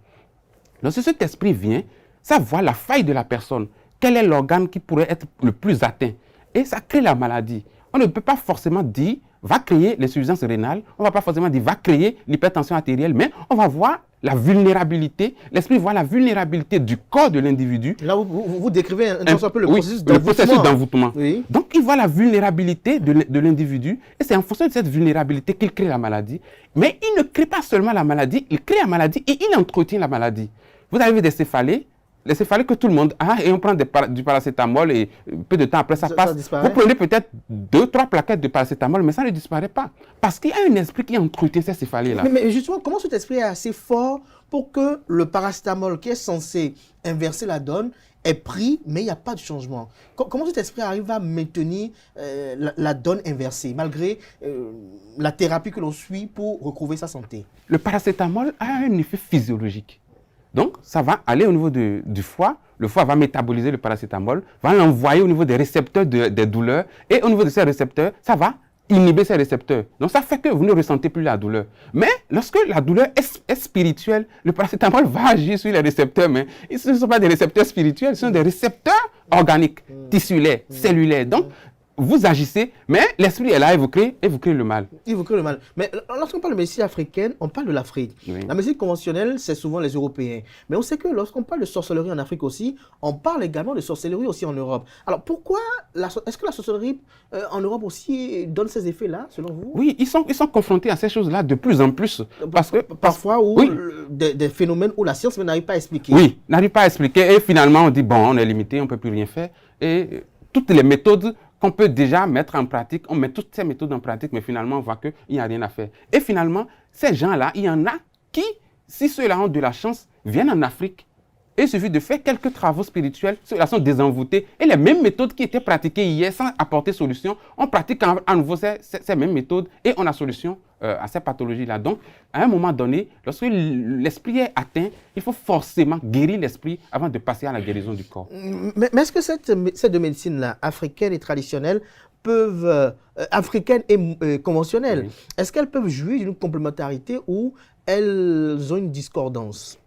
Lorsque cet esprit vient, ça voit la faille de la personne. Quel est l'organe qui pourrait être le plus atteint? Et ça crée la maladie. On ne peut pas forcément dire, va créer l'insuffisance rénale, on ne va pas forcément dire, va créer l'hypertension artérielle, mais on va voir la vulnérabilité, l'esprit voit la vulnérabilité du corps de l'individu. Là, vous décrivez un peu le processus d'envoûtement. Oui. Donc, il voit la vulnérabilité de l'individu et c'est en fonction de cette vulnérabilité qu'il crée la maladie. Mais il ne crée pas seulement la maladie, il crée la maladie et il entretient la maladie. Vous avez des céphalées, les céphalées que tout le monde a et on prend du paracétamol et peu de temps après ça passe. Vous prenez peut-être 2-3 plaquettes de paracétamol mais ça ne disparaît pas. Parce qu'il y a un esprit qui entretient ces céphalées-là. Mais justement, comment cet esprit est assez fort pour que le paracétamol qui est censé inverser la donne est pris mais il n'y a pas de changement? Comment cet esprit arrive à maintenir la donne inversée malgré la thérapie que l'on suit pour recouvrer sa santé? Le paracétamol a un effet physiologique. Donc, ça va aller au niveau du foie. Le foie va métaboliser le paracétamol, va l'envoyer au niveau des récepteurs des douleurs. Et au niveau de ces récepteurs, ça va inhiber ces récepteurs. Donc, ça fait que vous ne ressentez plus la douleur. Mais lorsque la douleur est spirituelle, le paracétamol va agir sur les récepteurs. Mais ce ne sont pas des récepteurs spirituels, ce sont des récepteurs organiques, tissulaires, cellulaires. Donc, vous agissez, mais l'esprit est là et vous créez le mal. Et vous créez le mal. Mais lorsqu'on parle de médecine africaine, on parle de l'Afrique. Oui. La médecine conventionnelle, c'est souvent les Européens. Mais on sait que lorsqu'on parle de sorcellerie en Afrique aussi, on parle également de sorcellerie aussi en Europe. Alors pourquoi, est-ce que la sorcellerie en Europe aussi donne ces effets-là, selon vous? Oui, ils sont confrontés à ces choses-là de plus en plus. Parce que parfois, des phénomènes où la science n'arrive pas à expliquer. Oui, n'arrive pas à expliquer. Et finalement, on dit, bon, on est limité, on ne peut plus rien faire. Et toutes les méthodes qu'on peut déjà mettre en pratique, on met toutes ces méthodes en pratique, mais finalement, on voit qu'il n'y a rien à faire. Et finalement, ces gens-là, il y en a qui si ceux-là ont de la chance, viennent en Afrique. Et il suffit de faire quelques travaux spirituels, ceux-là sont désenvoûtés. Et les mêmes méthodes qui étaient pratiquées hier sans apporter solution, on pratique à nouveau ces mêmes méthodes et on a solution à ces pathologies-là. Donc, à un moment donné, lorsque l'esprit est atteint, il faut forcément guérir l'esprit avant de passer à la guérison du corps. Mais est-ce que ces deux médecines-là, africaines et traditionnelles, peuvent, africaines et conventionnelles, oui, est-ce qu'elles peuvent jouir d'une complémentarité ou elles ont une discordance?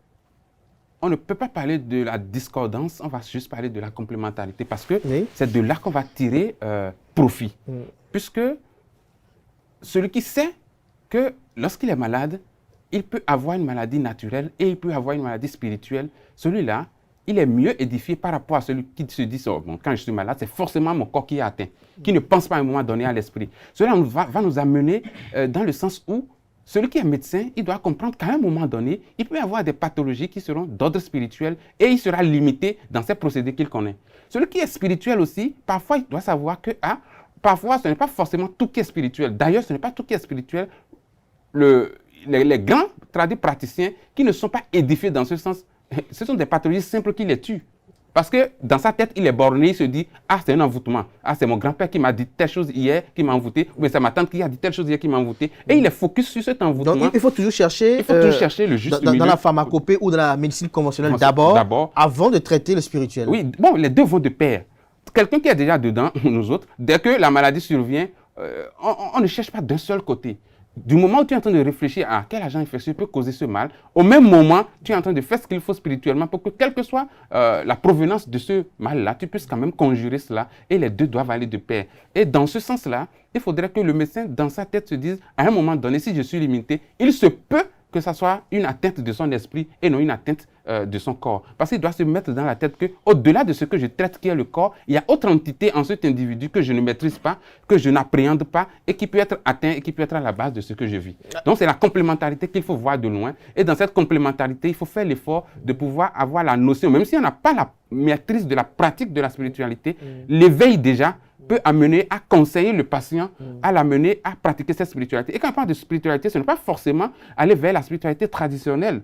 On ne peut pas parler de la discordance, on va juste parler de la complémentarité parce que oui, c'est de là qu'on va tirer profit. Puisque celui qui sait que lorsqu'il est malade, il peut avoir une maladie naturelle et il peut avoir une maladie spirituelle, celui-là, il est mieux édifié par rapport à celui qui se dit oh, bon, quand je suis malade, c'est forcément mon corps qui est atteint, qui ne pense pas à un moment donné à l'esprit. Cela va nous amener dans le sens où celui qui est médecin, il doit comprendre qu'à un moment donné, il peut y avoir des pathologies qui seront d'ordre spirituel et il sera limité dans ces procédés qu'il connaît. Celui qui est spirituel aussi, parfois, il doit savoir que parfois, ce n'est pas forcément tout qui est spirituel. D'ailleurs, ce n'est pas tout qui est spirituel. Les grands praticiens qui ne sont pas édifiés dans ce sens, ce sont des pathologies simples qui les tuent. Parce que dans sa tête, il est borné, il se dit « Ah, c'est un envoûtement. Ah, c'est mon grand-père qui m'a dit telle chose hier, qui m'a envoûté. Ou bien c'est ma tante qui a dit telle chose hier, qui m'a envoûté. » Et il est focus sur cet envoûtement. Donc, il faut toujours chercher, le juste milieu. Dans la pharmacopée ou dans la médecine conventionnelle d'abord, avant de traiter le spirituel. Oui, bon, les deux vont de pair. Quelqu'un qui est déjà dedans, nous autres, dès que la maladie survient, on ne cherche pas d'un seul côté. Du moment où tu es en train de réfléchir à quel agent infectieux peut causer ce mal, au même moment, tu es en train de faire ce qu'il faut spirituellement pour que, quelle que soit la provenance de ce mal-là, tu puisses quand même conjurer cela et les deux doivent aller de pair. Et dans ce sens-là, il faudrait que le médecin, dans sa tête, se dise, à un moment donné, si je suis limité, il se peut que ça soit une atteinte de son esprit et non une atteinte de son corps. Parce qu'il doit se mettre dans la tête qu'au-delà de ce que je traite qui est le corps, il y a autre entité en cet individu que je ne maîtrise pas, que je n'appréhende pas et qui peut être atteint et qui peut être à la base de ce que je vis. Donc c'est la complémentarité qu'il faut voir de loin. Et dans cette complémentarité, il faut faire l'effort de pouvoir avoir la notion, même si on n'a pas la maîtrise de la pratique de la spiritualité, l'éveil déjà peut amener à conseiller le patient, à l'amener à pratiquer cette spiritualité. Et quand on parle de spiritualité, ce n'est pas forcément aller vers la spiritualité traditionnelle.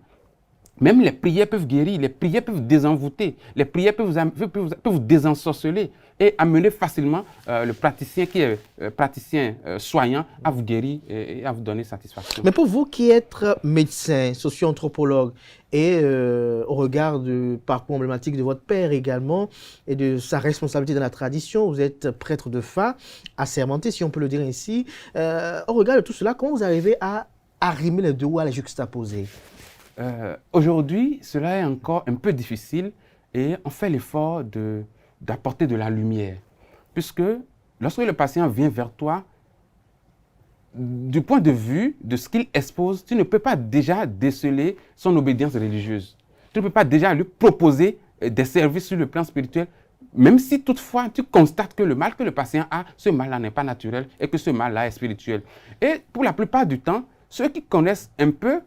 Même les prières peuvent guérir, les prières peuvent désenvoûter, les prières peuvent désensorceler et amener facilement le praticien qui est praticien soignant à vous guérir et à vous donner satisfaction. Mais pour vous qui êtes médecin, socio-anthropologue et au regard du parcours emblématique de votre père également et de sa responsabilité dans la tradition, vous êtes prêtre de Fa, assermenté si on peut le dire ainsi. Au regard de tout cela, comment vous arrivez à arrimer les deux ou à les juxtaposer? Aujourd'hui, cela est encore un peu difficile et on fait l'effort d'apporter de la lumière. Puisque lorsque le patient vient vers toi, du point de vue de ce qu'il expose, tu ne peux pas déjà déceler son obédience religieuse. Tu ne peux pas déjà lui proposer des services sur le plan spirituel, même si toutefois tu constates que le mal que le patient a, ce mal-là n'est pas naturel et que ce mal-là est spirituel. Et pour la plupart du temps, ceux qui connaissent un peu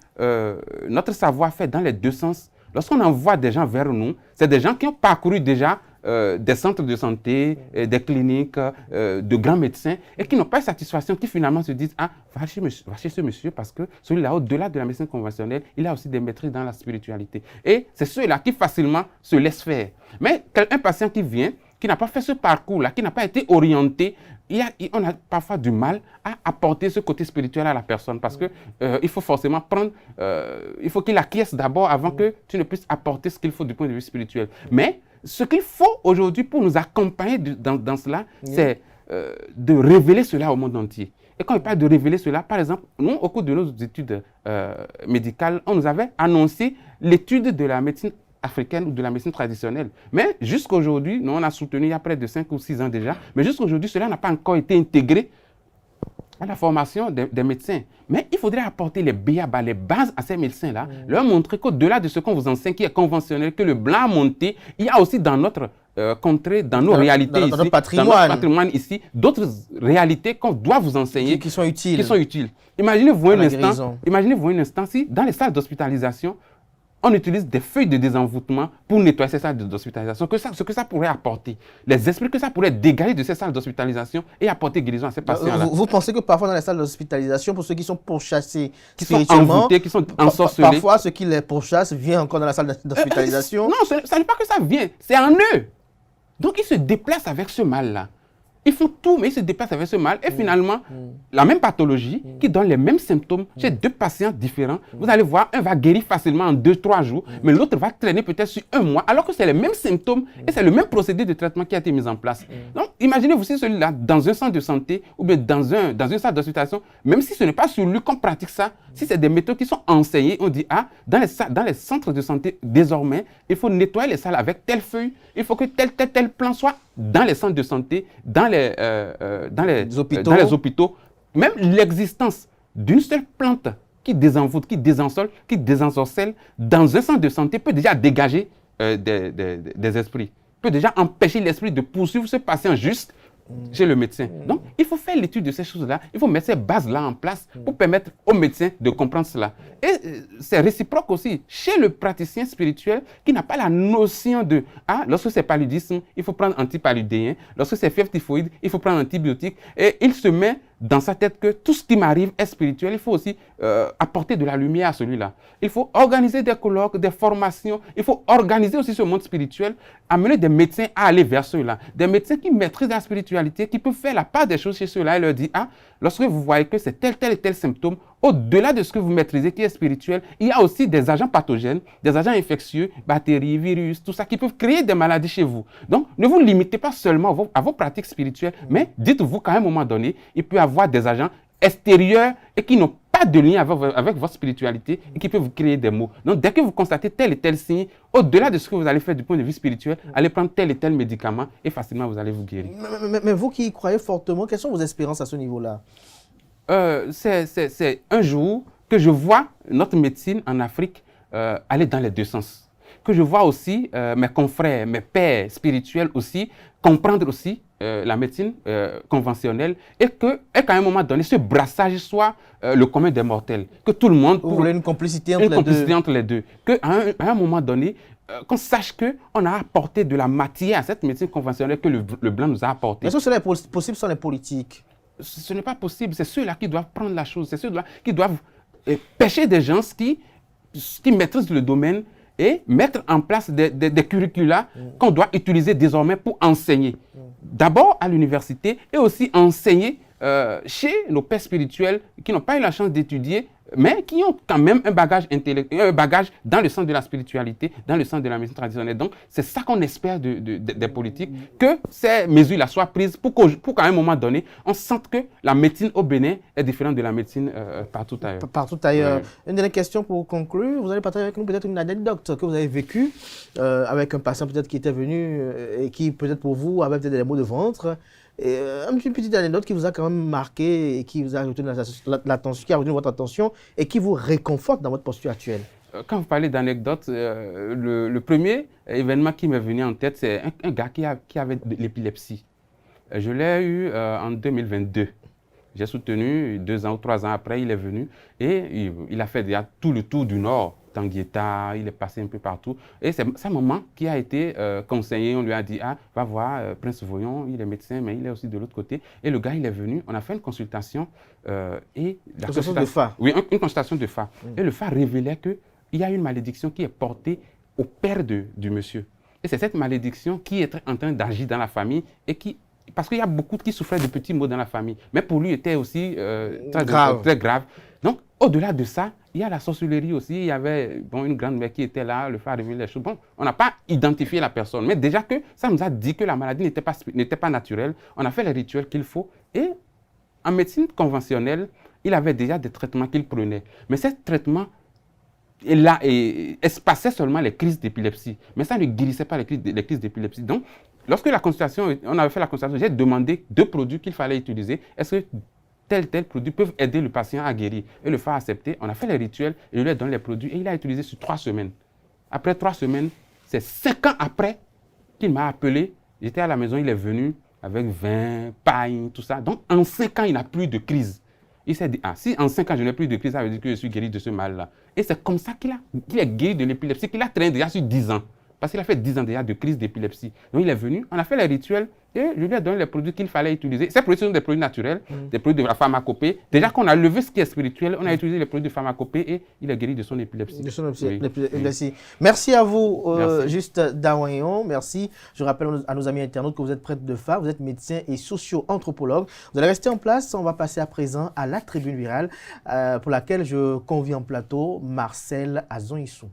notre savoir-faire dans les deux sens, lorsqu'on envoie des gens vers nous, c'est des gens qui ont parcouru déjà des centres de santé, des cliniques, de grands médecins et qui n'ont pas de satisfaction, qui finalement se disent « Ah, va chez ce monsieur parce que celui-là, au-delà de la médecine conventionnelle, il a aussi des maîtrises dans la spiritualité. » Et c'est ceux-là qui facilement se laissent faire. Mais un patient qui vient, qui n'a pas fait ce parcours-là, qui n'a pas été orienté, on a parfois du mal à apporter ce côté spirituel à la personne parce que il faut forcément prendre, il faut qu'il acquiesce d'abord avant que tu ne puisses apporter ce qu'il faut du point de vue spirituel. Mais ce qu'il faut aujourd'hui pour nous accompagner dans cela, c'est de révéler cela au monde entier. Et quand on parle de révéler cela, par exemple, nous, au cours de nos études médicales, on nous avait annoncé l'étude de la médecine africaine ou de la médecine traditionnelle. Mais jusqu'aujourd'hui, nous on a soutenu il y a près de 5 ou 6 ans déjà, mais jusqu'aujourd'hui, cela n'a pas encore été intégré à la formation des médecins. Mais il faudrait apporter les béabas, les bases à ces médecins-là, leur montrer qu'au-delà de ce qu'on vous enseigne qui est conventionnel, que le blanc a monté, il y a aussi dans notre contrée, dans nos réalités ici, dans notre patrimoine ici, d'autres réalités qu'on doit vous enseigner. Qui sont utiles. Imaginez-vous un instant si dans les salles d'hospitalisation, on utilise des feuilles de désenvoûtement pour nettoyer ces salles d'hospitalisation. Ce que ça pourrait apporter, les esprits que ça pourrait dégager de ces salles d'hospitalisation et apporter guérison à ces patients-là. Vous pensez que parfois dans les salles d'hospitalisation, pour ceux qui sont pourchassés qui sont envoûtés, qui sont ensorcelés, parfois ceux qui les pourchassent viennent encore dans la salle d'hospitalisation? Non, ça n'est pas que ça vient, c'est en eux. Donc ils se déplacent avec ce mal-là. Ils font tout, mais ils se déplacent avec ce mal. Et finalement, la même pathologie qui donne les mêmes symptômes chez deux patients différents, vous allez voir, un va guérir facilement en 2-3 jours, mais l'autre va traîner peut-être sur 1 mois, alors que c'est les mêmes symptômes et c'est le même procédé de traitement qui a été mis en place. Donc, imaginez-vous si celui-là, dans un centre de santé ou bien dans une salle d'hospitalisation, même si ce n'est pas sur lui qu'on pratique ça, si c'est des méthodes qui sont enseignées, on dit, ah, dans les centres de santé, désormais, il faut nettoyer les salles avec telle feuille, il faut que tel plan soit dans les centres de santé, dans les hôpitaux. Même l'existence d'une seule plante qui désenvoûte, qui désensorcelle, dans un centre de santé peut déjà dégager des esprits, peut déjà empêcher l'esprit de poursuivre ce patient juste chez le médecin. Donc, il faut faire l'étude de ces choses-là, il faut mettre ces bases-là en place pour permettre au médecin de comprendre cela. Et c'est réciproque aussi chez le praticien spirituel qui n'a pas la notion de « Ah, lorsque c'est paludisme, il faut prendre antipaludéen, lorsque c'est fièvre typhoïde, il faut prendre antibiotique. » Et il se met dans sa tête que tout ce qui m'arrive est spirituel. Il faut aussi apporter de la lumière à celui-là. Il faut organiser des colloques, des formations. Il faut organiser aussi ce monde spirituel, amener des médecins à aller vers ceux-là. Des médecins qui maîtrisent la spiritualité, qui peuvent faire la part des choses chez ceux-là et leur dire « Ah, lorsque vous voyez que c'est tel et tel symptôme, au-delà de ce que vous maîtrisez qui est spirituel, il y a aussi des agents pathogènes, des agents infectieux, bactéries, virus, tout ça qui peuvent créer des maladies chez vous. Donc, ne vous limitez pas seulement à vos pratiques spirituelles, mais dites-vous qu'à un moment donné, il peut y avoir des agents extérieurs et qui n'ont pas de lien avec votre spiritualité et qui peuvent vous créer des maux. Donc, dès que vous constatez tel et tel signe, au-delà de ce que vous allez faire du point de vue spirituel, allez prendre tel et tel médicament et facilement vous allez vous guérir. Mais vous qui y croyez fortement, quelles sont vos espérances à ce niveau-là? C'est un jour que je vois notre médecine en Afrique aller dans les deux sens. Que je vois aussi mes confrères, mes pères spirituels aussi, comprendre aussi la médecine conventionnelle et qu'à un moment donné, ce brassage soit le commun des mortels. Que tout le monde... Vous voulez une complicité entre les deux. Qu'à un moment donné, qu'on sache qu'on a apporté de la matière à cette médecine conventionnelle que le blanc nous a apporté. Est-ce que cela est possible sans les politiques? Ce n'est pas possible. C'est ceux-là qui doivent prendre la chose. C'est ceux-là qui doivent pêcher des gens qui maîtrisent le domaine et mettre en place des curricula qu'on doit utiliser désormais pour enseigner. D'abord à l'université et aussi enseigner chez nos pères spirituels qui n'ont pas eu la chance d'étudier, mais qui ont quand même un bagage intellectuel, un bagage dans le sens de la spiritualité, dans le sens de la médecine traditionnelle. Donc, c'est ça qu'on espère des politiques, que ces mesures-là soient prises pour qu'à un moment donné, on sente que la médecine au Bénin est différente de la médecine partout ailleurs. Partout ailleurs. Ouais. Une dernière question pour conclure. Vous allez partager avec nous peut-être une anecdote que vous avez vécue avec un patient peut-être qui était venu et qui peut-être pour vous avait peut-être des maux de ventre. Et, une petite anecdote qui vous a quand même marqué et qui vous a retenu l'attention, qui a retenu votre attention et qui vous réconforte dans votre posture actuelle. Quand vous parlez d'anecdotes, le premier événement qui m'est venu en tête, c'est un gars qui avait de l'épilepsie. Je l'ai eu en 2022. J'ai soutenu 2 ans ou 3 ans après, il est venu et il a fait déjà tout le tour du Nord. Tanguieta, il est passé un peu partout. Et c'est sa maman qui a été conseillée. On lui a dit, ah, va voir Prince Voyon, il est médecin, mais il est aussi de l'autre côté. Et le gars, il est venu, on a fait une consultation. Et la consultation de phare. Oui, une consultation de phare. Et le phare révélait qu'il y a une malédiction qui est portée au père du monsieur. Et c'est cette malédiction qui est en train d'agir dans la famille et qui... Parce qu'il y a beaucoup qui souffraient de petits maux dans la famille. Mais pour lui, était aussi très grave. Donc, au-delà de ça, il y a la sorcellerie aussi. Il y avait une grande-mère qui était là, le phare révélait les choses. Bon, on n'a pas identifié la personne. Mais déjà que ça nous a dit que la maladie n'était pas naturelle. On a fait les rituels qu'il faut. Et en médecine conventionnelle, il avait déjà des traitements qu'il prenait. Mais ces traitements espaçaient seulement les crises d'épilepsie. Mais ça ne guérissait pas les crises d'épilepsie. Donc, lorsque on avait fait la consultation, j'ai demandé 2 produits qu'il fallait utiliser. Est-ce que tel produit peuvent aider le patient à guérir? Et le phare a accepté. On a fait les rituels et je lui ai donné les produits et il a utilisé sur 3 semaines. Après 3 semaines, c'est 5 ans après qu'il m'a appelé. J'étais à la maison, il est venu avec vin, paille, tout ça. Donc, en 5 ans, il n'a plus de crise. Il s'est dit, ah, si en 5 ans, je n'ai plus de crise, ça veut dire que je suis guéri de ce mal-là. Et c'est comme ça qu'il est guéri de l'épilepsie, qu'il a traîné déjà sur 10 ans. Parce qu'il a fait 10 ans déjà de crise d'épilepsie. Donc il est venu, on a fait les rituels et je lui ai donné les produits qu'il fallait utiliser. Ces produits sont des produits naturels, des produits de la pharmacopée. Déjà qu'on a levé ce qui est spirituel, on a utilisé les produits de pharmacopée et il est guéri de son épilepsie. De son épilepsie. Merci à vous, Juste Dawayon. Merci. Je rappelle à nos amis internautes que vous êtes prêtre de phare, vous êtes médecin et socio-anthropologue. Vous allez rester en place. On va passer à présent à la tribune virale pour laquelle je convie en plateau Marcel Azon-Issou.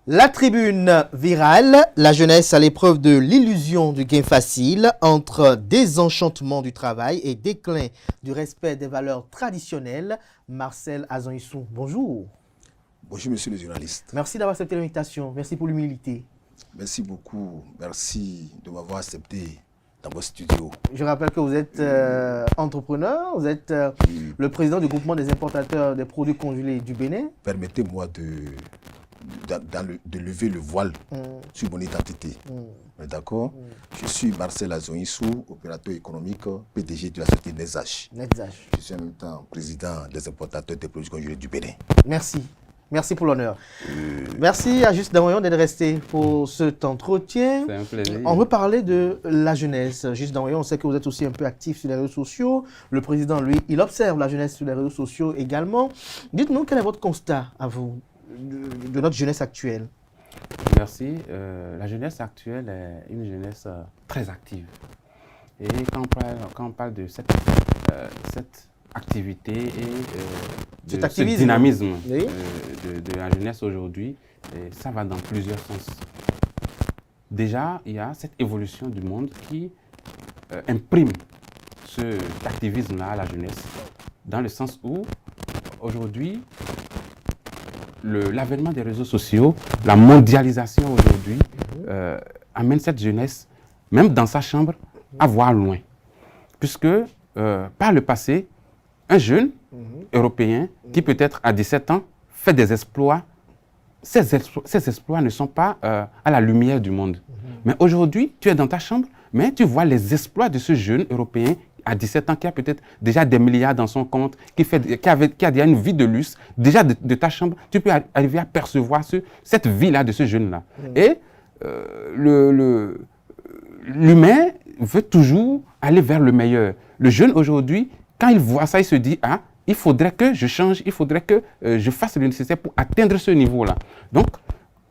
La tribune virale, la jeunesse à l'épreuve de l'illusion du gain facile entre désenchantement du travail et déclin du respect des valeurs traditionnelles. Marcel Azon-Issou, bonjour. Bonjour, monsieur le journaliste. Merci d'avoir accepté l'invitation. Merci pour l'humilité. Merci beaucoup. Merci de m'avoir accepté dans votre studio. Je rappelle que vous êtes entrepreneur, vous êtes le président du groupement des importateurs des produits congelés du Bénin. Permettez-moi de lever le voile sur mon identité. D'accord. Je suis Marcel Azon-Issou, opérateur économique, PDG de la société NESH. Je suis en même temps président des importateurs des produits congelés du Bénin. Merci. Merci pour l'honneur. Merci à Juste Dawayon d'être resté pour cet entretien. C'est un plaisir. On veut parler de la jeunesse. Juste Dawayon, on sait que vous êtes aussi un peu actif sur les réseaux sociaux. Le président, lui, il observe la jeunesse sur les réseaux sociaux également. Dites-nous, quel est votre constat à vous de notre jeunesse actuelle? Merci. La jeunesse actuelle est une jeunesse très active. Et quand on parle de cette activité et de ce dynamisme de la jeunesse aujourd'hui, ça va dans plusieurs sens. Déjà, il y a cette évolution du monde qui imprime cet activisme-là à la jeunesse, dans le sens où aujourd'hui, l'avènement des réseaux sociaux, la mondialisation aujourd'hui amène cette jeunesse, même dans sa chambre, à voir loin. Puisque par le passé, un jeune européen qui peut-être à 17 ans fait des exploits, ces exploits ne sont pas à la lumière du monde. Mais aujourd'hui, tu es dans ta chambre, mais tu vois les exploits de ce jeune européen à 17 ans qui a peut-être déjà des milliards dans son compte, qui a déjà une vie de luxe. Déjà de ta chambre, tu peux arriver à percevoir cette vie-là de ce jeune-là. Et l'humain veut toujours aller vers le meilleur. Le jeune aujourd'hui, quand il voit ça, il se dit « Ah, il faudrait que je change, il faudrait que je fasse le nécessaire pour atteindre ce niveau-là. » Donc,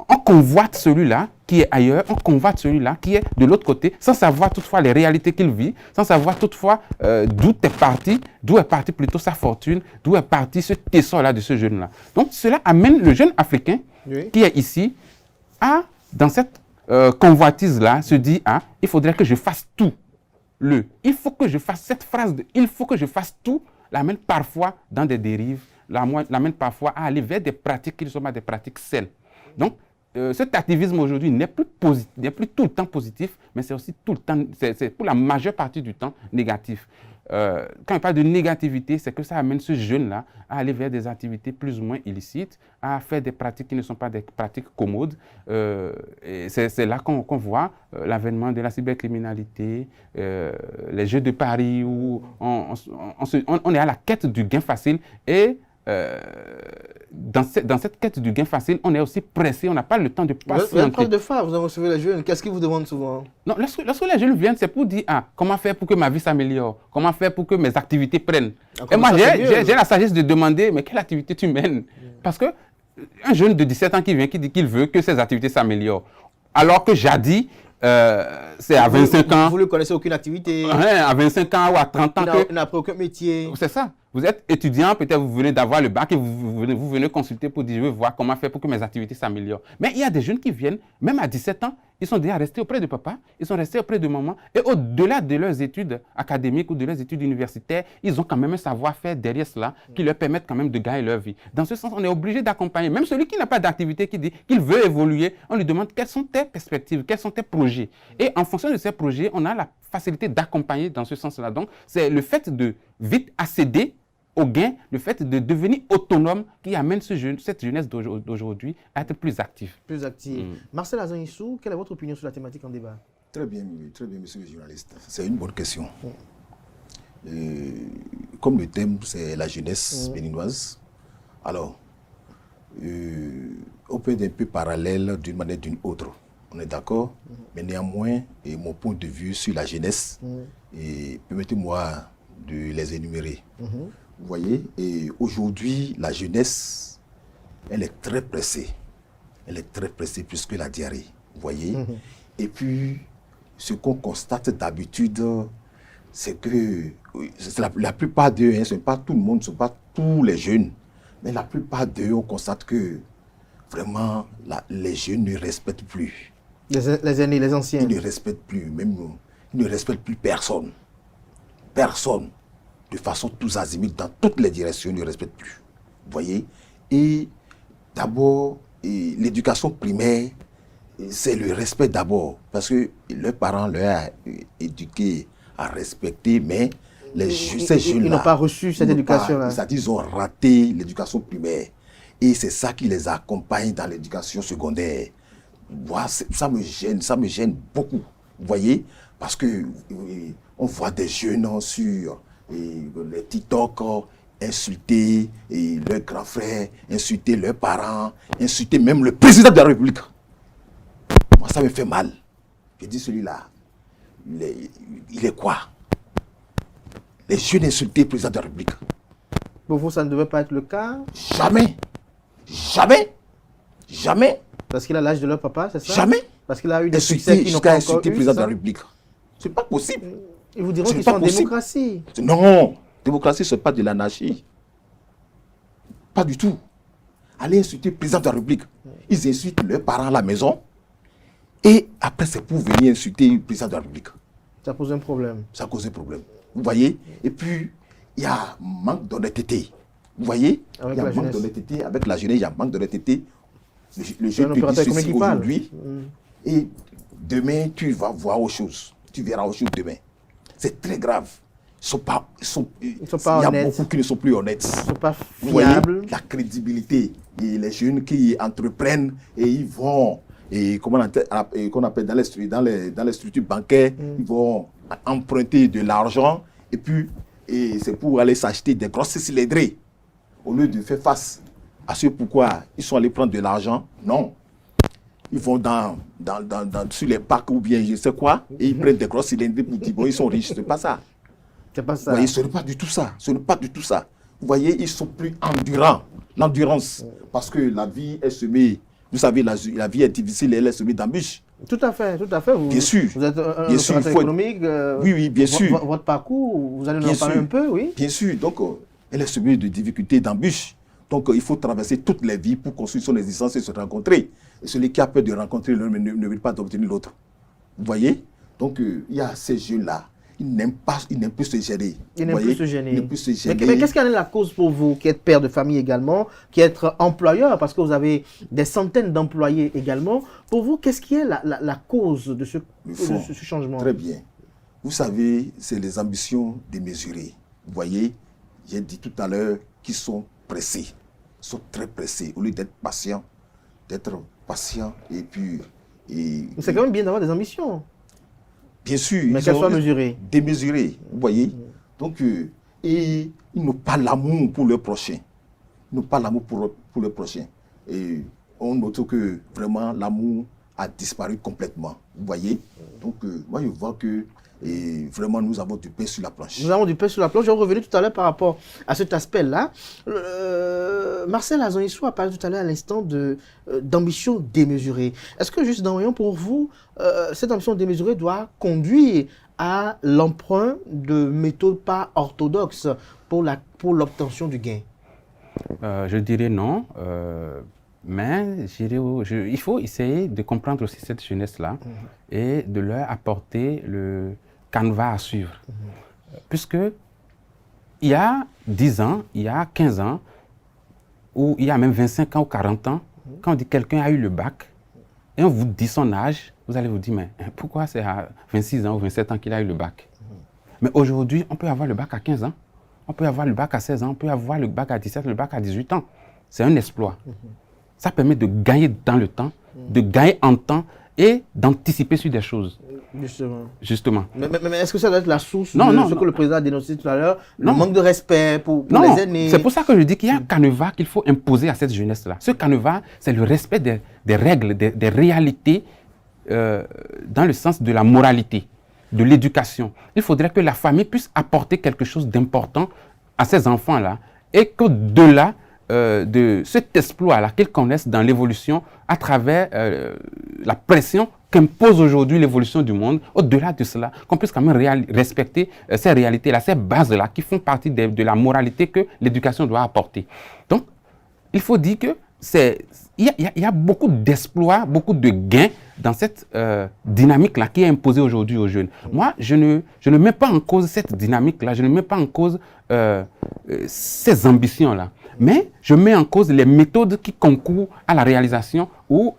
on convoite celui-là qui est ailleurs, on convoite celui-là qui est de l'autre côté, sans savoir toutefois les réalités qu'il vit, sans savoir toutefois d'où est parti plutôt sa fortune, d'où est parti ce tesson-là de ce jeune-là. Donc, cela amène le jeune africain qui est ici à, dans cette convoitise-là, se dit « Ah, il faudrait que je fasse tout. » Il faut que je fasse cette phrase de « il faut que je fasse tout » l'amène parfois dans des dérives, l'amène parfois à aller vers des pratiques qui ne sont pas des pratiques saines. Donc, cet activisme aujourd'hui n'est plus tout le temps positif, mais c'est aussi tout le temps, c'est pour la majeure partie du temps négatif. Quand on parle de négativité, c'est que ça amène ce jeune-là à aller vers des activités plus ou moins illicites, à faire des pratiques qui ne sont pas des pratiques commodes. C'est là qu'on voit l'avènement de la cybercriminalité, les jeux de paris où on est à la quête du gain facile et dans cette quête du gain facile, on est aussi pressé, on n'a pas le temps de patienter. Vous êtes prof de phare, vous en recevez les jeunes, qu'est-ce qu'ils vous demandent souvent? Non, lorsque les jeunes viennent, c'est pour dire comment faire pour que ma vie s'améliore, comment faire pour que mes activités prennent. Et moi, j'ai la sagesse de demander, mais quelle activité tu mènes? Parce que un jeune de 17 ans qui vient, qui dit qu'il veut que ses activités s'améliorent, alors que jadis, c'est à 25 ans. Vous ne connaissez aucune activité. À 25 ans ou à 30 ans. Il n'a pas aucun métier. C'est ça. Vous êtes étudiant, peut-être vous venez d'avoir le bac et vous venez consulter pour dire je veux voir comment faire pour que mes activités s'améliorent. Mais il y a des jeunes qui viennent, même à 17 ans, ils sont déjà restés auprès de papa, ils sont restés auprès de maman. Et au-delà de leurs études académiques ou de leurs études universitaires, ils ont quand même un savoir-faire derrière cela qui leur permettent quand même de gagner leur vie. Dans ce sens, on est obligé d'accompagner. Même celui qui n'a pas d'activité, qui dit qu'il veut évoluer, on lui demande quelles sont tes perspectives, quels sont tes projets. Et en fonction de ces projets, on a la facilité d'accompagner dans ce sens-là. Donc, c'est le fait de vite accéder au gain, le fait de devenir autonome qui amène cette jeunesse d'aujourd'hui à être plus active. Plus active. Marcel Azon-Issou, quelle est votre opinion sur la thématique en débat? Très bien, monsieur le journaliste. C'est une bonne question. comme le thème, c'est la jeunesse béninoise, alors, on peut être un peu parallèle d'une manière ou d'une autre. On est d'accord? Mais néanmoins, et mon point de vue sur la jeunesse, et permettez-moi de les énumérer. Vous voyez, et aujourd'hui, la jeunesse, elle est très pressée. Elle est très pressée plus que la diarrhée. Vous voyez? Et puis, ce qu'on constate d'habitude, c'est que la plupart d'eux, ce n'est pas tout le monde, ce ne sont pas tous les jeunes, mais la plupart d'eux, on constate que vraiment, les jeunes ne respectent plus. Les aînés, les anciens. Ils ne respectent plus, même nous. Ils ne respectent plus personne. Personne. De façon tous azimuts, dans toutes les directions, ils ne respectent plus. Vous voyez? Et d'abord, l'éducation primaire, c'est le respect d'abord. Parce que leurs parents leur ont éduqué à respecter, mais ces jeunes-là... Ils n'ont pas reçu cette éducation-là. C'est-à-dire qu'ils ont raté l'éducation primaire. Et c'est ça qui les accompagne dans l'éducation secondaire. Moi, ça me gêne beaucoup. Vous voyez? Parce que on voit des jeunes sur les TikTok insulter leurs grands frères, insulter leurs parents, insulter même le président de la République. Moi, ça me fait mal. Je dis celui-là, il est quoi? Les jeunes insulter le président de la République. Pour vous, ça ne devait pas être le cas? Jamais. Jamais. Jamais. Parce qu'il a l'âge de leur papa, c'est ça? Jamais. Parce qu'il a eu des succès qui n'ont pas encore eu, le président de la République. C'est pas possible. Ils vous diront qu'ils sont en démocratie. Non. Démocratie, ce n'est pas de l'anarchie. Pas du tout. Allez insulter le président de la République. Ils insultent leurs parents à la maison. Et après, c'est pour venir insulter le président de la République. Ça pose un problème. Ça cause un problème. Vous voyez? Et puis, il y a manque d'honnêteté. Vous voyez? Il y a manque d'honnêteté. Avec la jeunesse, il y a manque d'honnêteté. Le jeune te dit ceci aujourd'hui. Et demain, tu vas voir autre chose. Tu verras autre chose demain. C'est très grave. Il y a beaucoup qui ne sont plus honnêtes. Ils ne sont pas fiables. Vous voyez, la crédibilité. Et les jeunes qui entreprennent et ils vont, et comment on appelle dans les structures bancaires, ils vont emprunter de l'argent et puis c'est pour aller s'acheter des grosses cylindrées. Au lieu de faire face à ce pourquoi ils sont allés prendre de l'argent, non. Ils vont sur les parcs ou bien je sais quoi, et ils prennent des grosses cylindrées pour dire bon, ils sont riches. C'est pas ça. C'est pas ça. Vous voyez, ce n'est pas du tout ça. Ce n'est pas du tout ça. Vous voyez, ils sont plus endurants. L'endurance. Parce que la vie est semée. Vous savez, la vie est difficile et elle est semée d'embûches. Tout à fait, tout à fait. Bien sûr. Vous êtes un opérateur économique. Oui, bien sûr. Votre parcours, vous allez nous en parler un peu, oui. Bien sûr. Donc, elle est semée de difficultés, d'embûches. Donc, il faut traverser toutes les vies pour construire son existence et se rencontrer. Et celui qui a peur de rencontrer l'un ne veut pas d'obtenir l'autre. Vous voyez? Donc, il y a ces jeunes-là. Ils n'aiment plus se gêner. Ils n'aiment plus se gêner. Ils n'aiment plus se gêner. Mais qu'est-ce qui en est la cause pour vous, qui êtes père de famille également, qui êtes employeur, parce que vous avez des centaines d'employés également. Pour vous, qu'est-ce qui est la cause de ce changement? Très bien. Vous savez, c'est les ambitions démesurées. Vous voyez, j'ai dit tout à l'heure qu'ils sont pressés. Ils sont très pressés. Au lieu d'être patients, et puis... C'est quand même bien d'avoir des ambitions. Bien sûr. Mais qu'elles soient mesurées. Démesurées, vous voyez. Donc, et ils n'ont pas l'amour pour le prochain. Ils n'ont pas l'amour pour le prochain. Et on note que vraiment l'amour a disparu complètement. Vous voyez. Donc, moi, je vois que vraiment, nous avons du pain sur la planche. Nous avons du pain sur la planche. Je vais revenir tout à l'heure par rapport à cet aspect-là. Marcel Azonissou a parlé tout à l'heure à l'instant d'ambition démesurée. Est-ce que, juste dans pour vous, cette ambition démesurée doit conduire à l'emprunt de méthodes pas orthodoxes pour l'obtention du gain? Je dirais non. Mais il faut essayer de comprendre aussi cette jeunesse-là et de leur apporter le canevas à suivre. Puisque il y a 10 ans, il y a 15 ans, ou il y a même 25 ans ou 40 ans, quand on dit quelqu'un a eu le bac, et on vous dit son âge, vous allez vous dire, mais pourquoi c'est à 26 ans ou 27 ans qu'il a eu le bac? Mais aujourd'hui, on peut avoir le bac à 15 ans, on peut avoir le bac à 16 ans, on peut avoir le bac à 17, le bac à 18 ans. C'est un exploit. Ça permet de gagner dans le temps, de gagner en temps et d'anticiper sur des choses. Justement. Mais est-ce que ça doit être la source de ce que le président a dénoncé tout à l'heure, le manque de respect pour les aînés? C'est pour ça que je dis qu'il y a un canevas qu'il faut imposer à cette jeunesse-là. Ce canevas, c'est le respect des règles, des réalités dans le sens de la moralité, de l'éducation. Il faudrait que la famille puisse apporter quelque chose d'important à ces enfants-là et qu'au-delà de cet exploit-là qu'ils connaissent dans l'évolution à travers la pression qu'impose aujourd'hui l'évolution du monde, au-delà de cela, qu'on puisse quand même respecter ces réalités-là, ces bases-là qui font partie de la moralité que l'éducation doit apporter. Donc, il faut dire que il y a beaucoup d'exploits, beaucoup de gains dans cette dynamique-là qui est imposée aujourd'hui aux jeunes. Moi, je ne mets pas en cause cette dynamique-là, je ne mets pas en cause ces ambitions-là, mais je mets en cause les méthodes qui concourent à la réalisation ou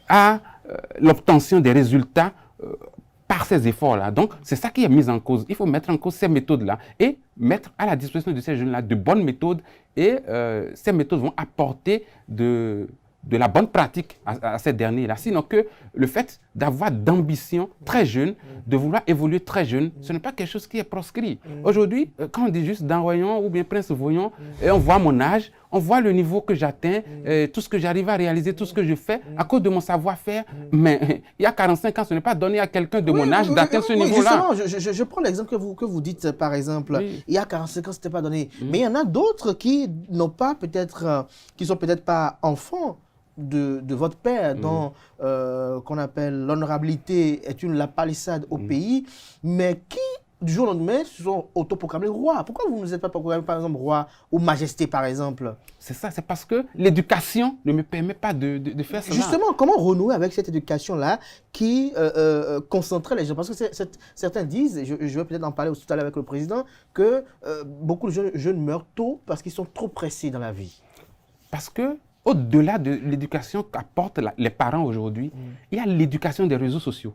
à l'obtention des résultats par ces efforts-là. Donc, c'est ça qui est mis en cause. Il faut mettre en cause ces méthodes-là et mettre à la disposition de ces jeunes-là de bonnes méthodes et ces méthodes vont apporter de la bonne pratique à ces derniers-là. Sinon que le fait d'avoir d'ambition très jeune, de vouloir évoluer très jeune, ce n'est pas quelque chose qui est proscrit. Aujourd'hui, quand on dit juste Dan Voyon ou bien Prince Voyon, et on voit mon âge, on voit le niveau que j'atteins, tout ce que j'arrive à réaliser, tout ce que je fais à cause de mon savoir-faire. Mais il y a 45 ans, ce n'est pas donné à quelqu'un de mon âge d'atteindre ce niveau-là. Justement, je prends l'exemple que vous dites, par exemple, il y a 45 ans, ce n'était pas donné. Mais il y en a d'autres qui n'ont pas peut-être, qui ne sont peut-être pas enfants de votre père, dont qu'on appelle l'honorabilité est la palissade au pays, mais qui, du jour au lendemain, se sont autoproclamés rois. Pourquoi vous ne vous êtes pas proclamé, par exemple, roi ou majesté, par exemple? C'est ça, c'est parce que l'éducation ne me permet pas de faire cela. Justement, comment renouer avec cette éducation-là qui concentrait les gens? Parce que certains disent, je vais peut-être en parler tout à l'heure avec le président, que beaucoup de jeunes meurent tôt parce qu'ils sont trop pressés dans la vie. Parce que au-delà de l'éducation qu'apportent les parents aujourd'hui, il y a l'éducation des réseaux sociaux.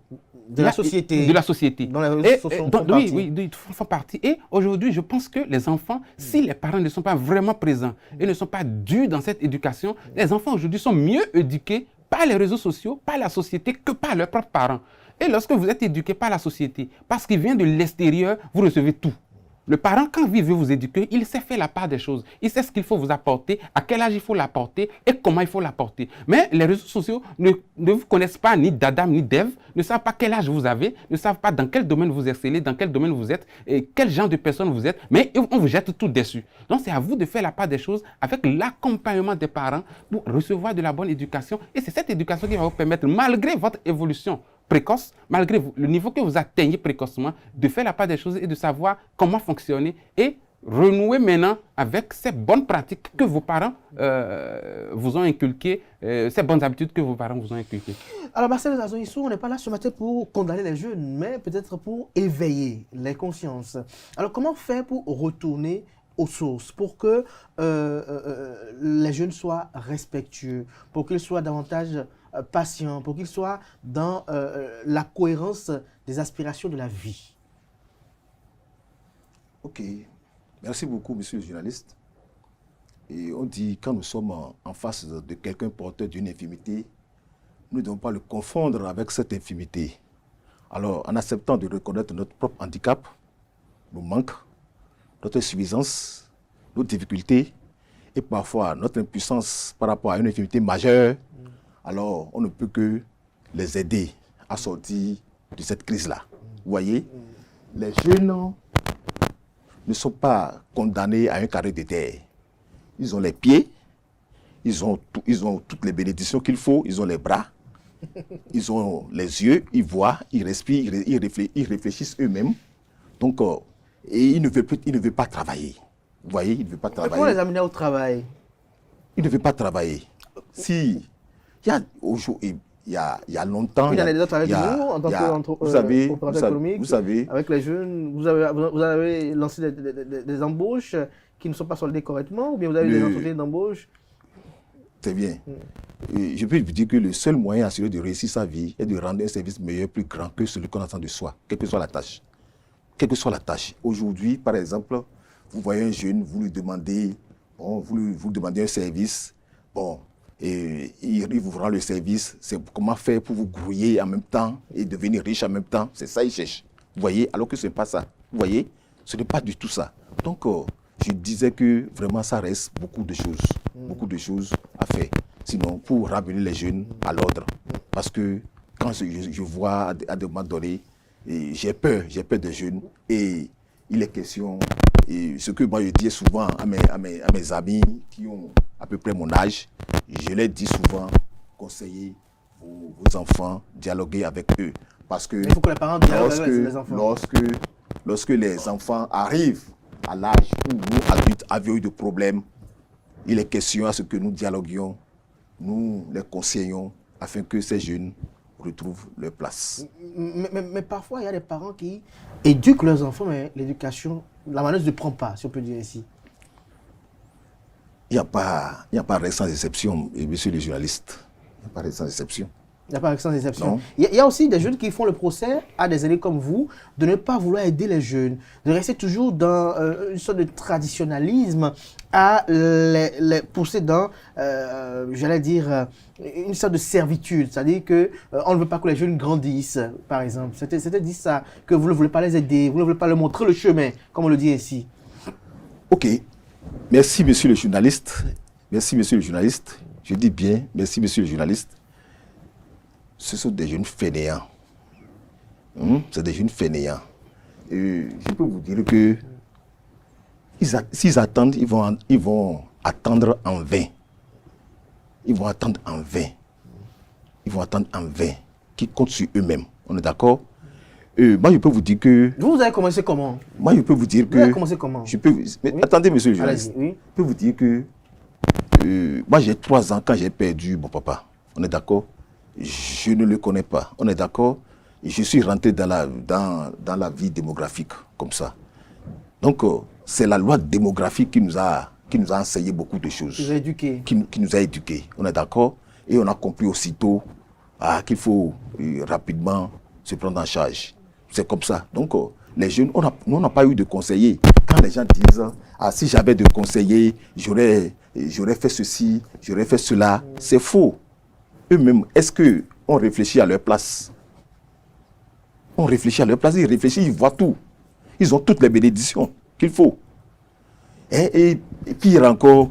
De la société. De la société. Dans les réseaux sociaux font partie. Oui, ils font partie. Et aujourd'hui, je pense que les enfants, si les parents ne sont pas vraiment présents et ne sont pas dus dans cette éducation, les enfants aujourd'hui sont mieux éduqués par les réseaux sociaux, par la société, que par leurs propres parents. Et lorsque vous êtes éduqué par la société, parce qu'il vient de l'extérieur, vous recevez tout. Le parent, quand il veut vous éduquer, il sait faire la part des choses. Il sait ce qu'il faut vous apporter, à quel âge il faut l'apporter et comment il faut l'apporter. Mais les réseaux sociaux ne vous connaissent pas ni d'Adam ni d'Ève, ne savent pas quel âge vous avez, ne savent pas dans quel domaine vous excellez, dans quel domaine vous êtes, et quel genre de personne vous êtes, mais on vous jette tout dessus. Donc c'est à vous de faire la part des choses avec l'accompagnement des parents pour recevoir de la bonne éducation. Et c'est cette éducation qui va vous permettre, malgré votre évolution précoce, malgré le niveau que vous atteignez précocement, de faire la part des choses et de savoir comment fonctionner et renouer maintenant avec ces bonnes pratiques que vos parents vous ont inculquées, ces bonnes habitudes que vos parents vous ont inculquées. Alors Marcel Azoïssou, on n'est pas là ce matin pour condamner les jeunes, mais peut-être pour éveiller les consciences. Alors comment faire pour retourner aux sources, pour que les jeunes soient respectueux, pour qu'ils soient davantage patients, pour qu'ils soient dans la cohérence des aspirations de la vie? Ok, merci beaucoup, monsieur le journaliste. Et on dit, quand nous sommes en face de quelqu'un porteur d'une infirmité, nous ne devons pas le confondre avec cette infirmité. Alors, en acceptant de reconnaître notre propre handicap, nos manques, notre insuffisance, nos difficultés et parfois notre impuissance par rapport à une infirmité majeure, alors on ne peut que les aider à sortir de cette crise-là. Vous voyez, les jeunes ne sont pas condamnés à un carré de terre. Ils ont les pieds, ils ont toutes les bénédictions qu'il faut, ils ont les bras, ils ont les yeux, ils voient, ils respirent, ils réfléchissent eux-mêmes. Donc, et ils ne veulent pas travailler. Vous voyez, ils ne veulent pas travailler. Comment les amener au travail? Ils ne veulent pas travailler. Si, il y a longtemps... Il y a des travail du jour en tant qu'opérateur économique. Vous savez... Avec les jeunes, vous avez lancé des embauches qui ne sont pas soldées correctement, ou bien vous avez des entreprises d'embauche? C'est bien. Et je peux vous dire que le seul moyen assuré de réussir sa vie est de rendre un service meilleur, plus grand que celui qu'on attend de soi, quelle que soit la tâche. Quelle que soit la tâche. Aujourd'hui, par exemple, vous voyez un jeune, vous lui demandez, bon, vous demandez un service, bon, Et il vous rend le service. C'est comment faire pour vous grouiller en même temps et devenir riche en même temps. C'est ça qu'il cherche. Vous voyez, alors que ce n'est pas ça. Vous voyez, ce n'est pas du tout ça. Donc, je disais que vraiment, ça reste beaucoup de choses à faire. Sinon, pour ramener les jeunes à l'ordre. Parce que quand je vois à des moments donnés, j'ai peur des jeunes. Et il est question, et ce que moi je dis souvent à mes amis qui ont à peu près mon âge, je leur dis souvent, conseillez vos enfants, dialoguez avec eux. Parce que il faut que les parents dialoguent avec les enfants. Lorsque les enfants arrivent à l'âge où nous, adultes, avions eu de problèmes, il est question à ce que nous dialoguions, nous les conseillons, afin que ces jeunes retrouvent leur place. Mais parfois, il y a des parents qui éduquent leurs enfants, mais l'éducation, la manœuvre ne prend pas, si on peut dire ainsi. Il n'y a pas règle sans exception, monsieur le journaliste. Il n'y a pas règle sans exception. Il n'y a pas règle sans exception. Il y a aussi des jeunes qui font le procès à des aînés comme vous de ne pas vouloir aider les jeunes, de rester toujours dans une sorte de traditionnalisme, à les pousser dans, j'allais dire, une sorte de servitude. C'est-à-dire qu'on ne veut pas que les jeunes grandissent, par exemple. C'était dit ça, que vous ne voulez pas les aider, vous ne voulez pas leur montrer le chemin, comme on le dit ici. Ok. Merci, monsieur le journaliste. Merci, monsieur le journaliste. Je dis bien, merci, monsieur le journaliste. Ce sont des jeunes fainéants. C'est des jeunes fainéants. Et je peux vous dire que s'ils attendent, ils vont attendre en vain. Ils vont attendre en vain. Ils vont attendre en vain. Qu'ils comptent sur eux-mêmes. On est d'accord? Moi, je peux vous dire que... Vous avez commencé comment? Moi, je peux vous dire que... Vous avez commencé comment? Mais oui. Attendez, monsieur le journaliste. Oui. Je peux vous dire que... moi, j'ai 3 ans quand j'ai perdu mon papa. On est d'accord? Je ne le connais pas. On est d'accord? Je suis rentré dans la vie démographique, comme ça. Donc, c'est la loi démographique qui nous a enseigné beaucoup de choses. Qui nous a éduqués. Qui nous a éduqués. On est d'accord? Et on a compris aussitôt qu'il faut rapidement se prendre en charge. C'est comme ça. Donc, les jeunes, on n'a pas eu de conseillers. Quand les gens disent, si j'avais de conseillers, j'aurais fait ceci, j'aurais fait cela, c'est faux. Eux-mêmes, est-ce qu'on réfléchit à leur place? On réfléchit à leur place, ils réfléchissent, ils voient tout. Ils ont toutes les bénédictions qu'il faut. Et pire encore,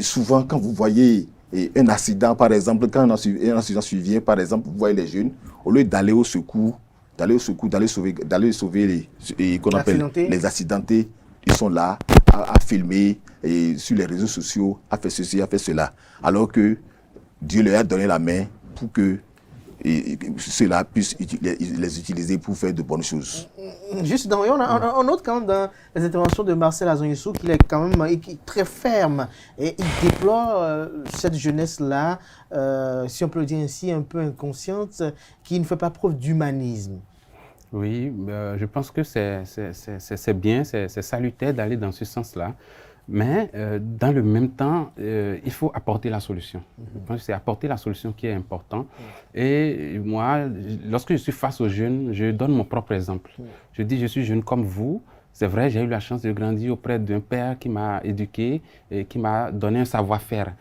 souvent quand vous voyez un accident, par exemple, quand un accident survient, par exemple, vous voyez les jeunes, au lieu d'aller au secours, d'aller sauver les accidentés, ils sont là à filmer sur les réseaux sociaux, à faire ceci, à faire cela. Alors que Dieu leur a donné la main pour que ceux-là puissent les utiliser pour faire de bonnes choses. Juste on note quand même dans les interventions de Marcel Azongisou qu'il est quand même très ferme et il déplore cette jeunesse-là, si on peut le dire ainsi, un peu inconsciente, qui ne fait pas preuve d'humanisme. Oui, je pense que c'est bien, c'est salutaire d'aller dans ce sens-là. Mais dans le même temps, il faut apporter la solution. Je pense que c'est apporter la solution qui est important. Et moi, lorsque je suis face aux jeunes, je donne mon propre exemple. Je dis, je suis jeune comme vous. C'est vrai, j'ai eu la chance de grandir auprès d'un père qui m'a éduqué et qui m'a donné un savoir-faire.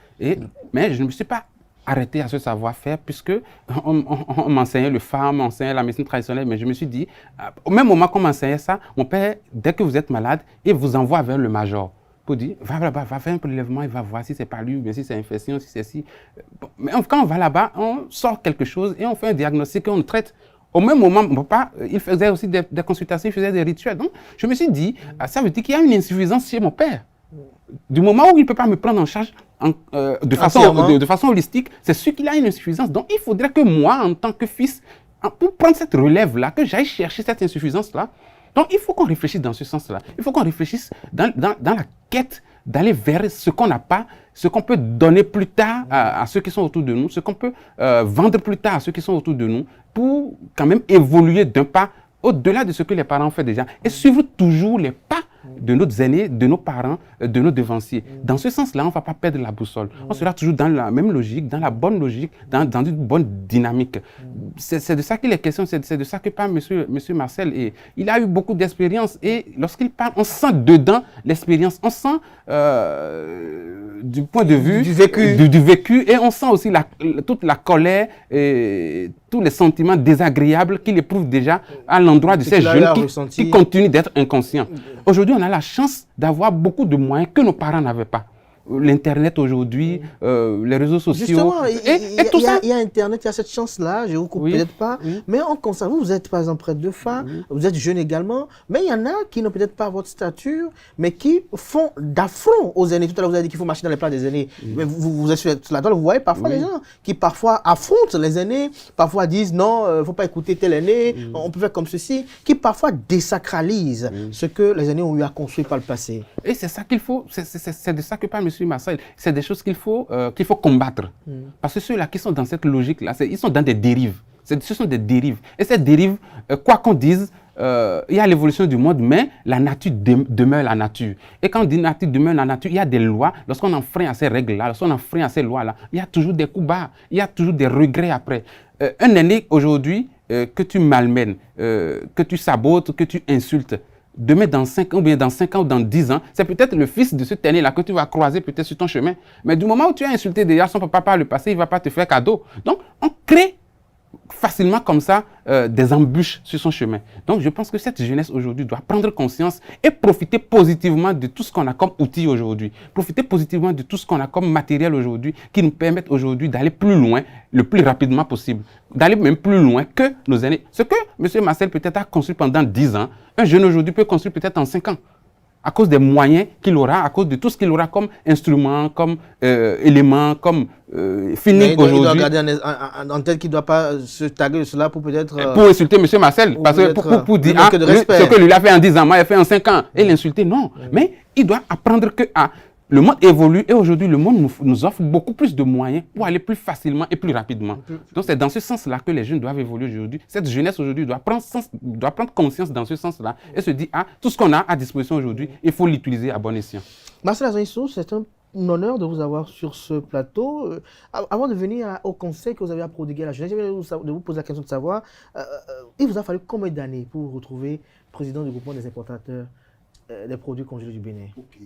Mais je ne me suis pas arrêté à ce savoir-faire puisque on m'enseignait le phare, on m'enseignait la médecine traditionnelle. Mais je me suis dit, au même moment qu'on m'enseignait ça, mon père, dès que vous êtes malade, il vous envoie vers le major. Pour dire, va là-bas, va faire un prélèvement, il va voir si c'est palu, bien si c'est infection, si c'est si. Bon, mais quand on va là-bas, on sort quelque chose et on fait un diagnostic et on traite. Au même moment, mon papa, il faisait aussi des consultations, il faisait des rituels. Donc, je me suis dit, ça veut dire qu'il y a une insuffisance chez mon père. Du moment où il ne peut pas me prendre en charge de façon holistique, c'est sûr qu'il a une insuffisance. Donc, il faudrait que moi, en tant que fils, pour prendre cette relève-là, que j'aille chercher cette insuffisance-là. Donc, il faut qu'on réfléchisse dans ce sens-là. Il faut qu'on réfléchisse dans la quête d'aller vers ce qu'on n'a pas, ce qu'on peut donner plus tard à ceux qui sont autour de nous, ce qu'on peut vendre plus tard à ceux qui sont autour de nous, pour quand même évoluer d'un pas au-delà de ce que les parents ont fait déjà et suivre toujours les pas de nos aînés, de nos parents, de nos devanciers. Dans ce sens-là, on ne va pas perdre la boussole. On sera toujours dans la même logique, dans la bonne logique, dans une bonne dynamique. C'est de ça qu'il est question, c'est de ça que parle monsieur Marcel. Et il a eu beaucoup d'expérience et lorsqu'il parle, on sent dedans l'expérience, on sent du point de vue du vécu et on sent aussi toute la colère et tous les sentiments désagréables qu'il éprouve déjà à l'endroit de ces jeunes qui continuent d'être inconscients. Aujourd'hui, on a la chance d'avoir beaucoup de moyens que nos parents n'avaient pas. L'Internet aujourd'hui, les réseaux sociaux. Justement, il y a Internet, il y a cette chance-là, je ne vous coupe peut-être pas, mais on constate, vous êtes par exemple prêtre de phare, vous êtes jeune également, mais il y en a qui n'ont peut-être pas votre stature, mais qui font d'affront aux aînés. Tout à l'heure, vous avez dit qu'il faut marcher dans les plats des aînés. Mais vous êtes sur la toile, vous voyez parfois les gens qui parfois affrontent les aînés, parfois disent non, il ne faut pas écouter tel aîné, on peut faire comme ceci, qui parfois désacralisent ce que les aînés ont eu à construire par le passé. Et c'est ça qu'il faut, c'est de ça que parle M. Marcel, c'est des choses qu'il faut combattre. Parce que ceux-là qui sont dans cette logique-là, ils sont dans des dérives. Ce sont des dérives. Et ces dérives, quoi qu'on dise, il y a l'évolution du monde, mais la nature demeure la nature. Et quand on dit nature demeure la nature, il y a des lois. Lorsqu'on enfreint à ces règles-là, lorsqu'on enfreint à ces lois-là, il y a toujours des coups bas, il y a toujours des regrets après. Un aîné aujourd'hui, que tu malmènes, que tu sabotes, que tu insultes, demain, dans 5 ans, ou bien dans 5 ans ou dans 10 ans, c'est peut-être le fils de cet aîné-là que tu vas croiser peut-être sur ton chemin. Mais du moment où tu as insulté déjà son papa par le passé, il ne va pas te faire cadeau. Donc, on crée facilement comme ça des embûches sur son chemin. Donc, je pense que cette jeunesse aujourd'hui doit prendre conscience et profiter positivement de tout ce qu'on a comme outils aujourd'hui. Profiter positivement de tout ce qu'on a comme matériel aujourd'hui qui nous permettent aujourd'hui d'aller plus loin, le plus rapidement possible. D'aller même plus loin que nos aînés. Ce que M. Marcel peut-être a construit pendant 10 ans, un jeune aujourd'hui peut construire peut-être en 5 ans. À cause des moyens qu'il aura, à cause de tout ce qu'il aura comme instrument, comme élément, comme fini aujourd'hui. Il doit garder en tête qu'il ne doit pas se taguer de cela pour peut-être... Pour insulter M. Marcel, parce que pour dire ce que lui a fait en 10 ans, moi il a fait en 5 ans, et l'insulter, non. Mais il doit apprendre que le monde évolue et aujourd'hui le monde nous offre beaucoup plus de moyens pour aller plus facilement et plus rapidement. Donc c'est dans ce sens-là que les jeunes doivent évoluer aujourd'hui. Cette jeunesse aujourd'hui doit prendre conscience dans ce sens-là et se dire, tout ce qu'on a à disposition aujourd'hui, il faut l'utiliser à bon escient. Marcel Azoïsou, c'est un honneur de vous avoir sur ce plateau. Avant de venir au conseil que vous avez à prodiguer à la jeunesse, j'aimerais vous poser la question de savoir, il vous a fallu combien d'années pour vous retrouver président du groupement des importateurs des produits congelés du Bénin? Ok.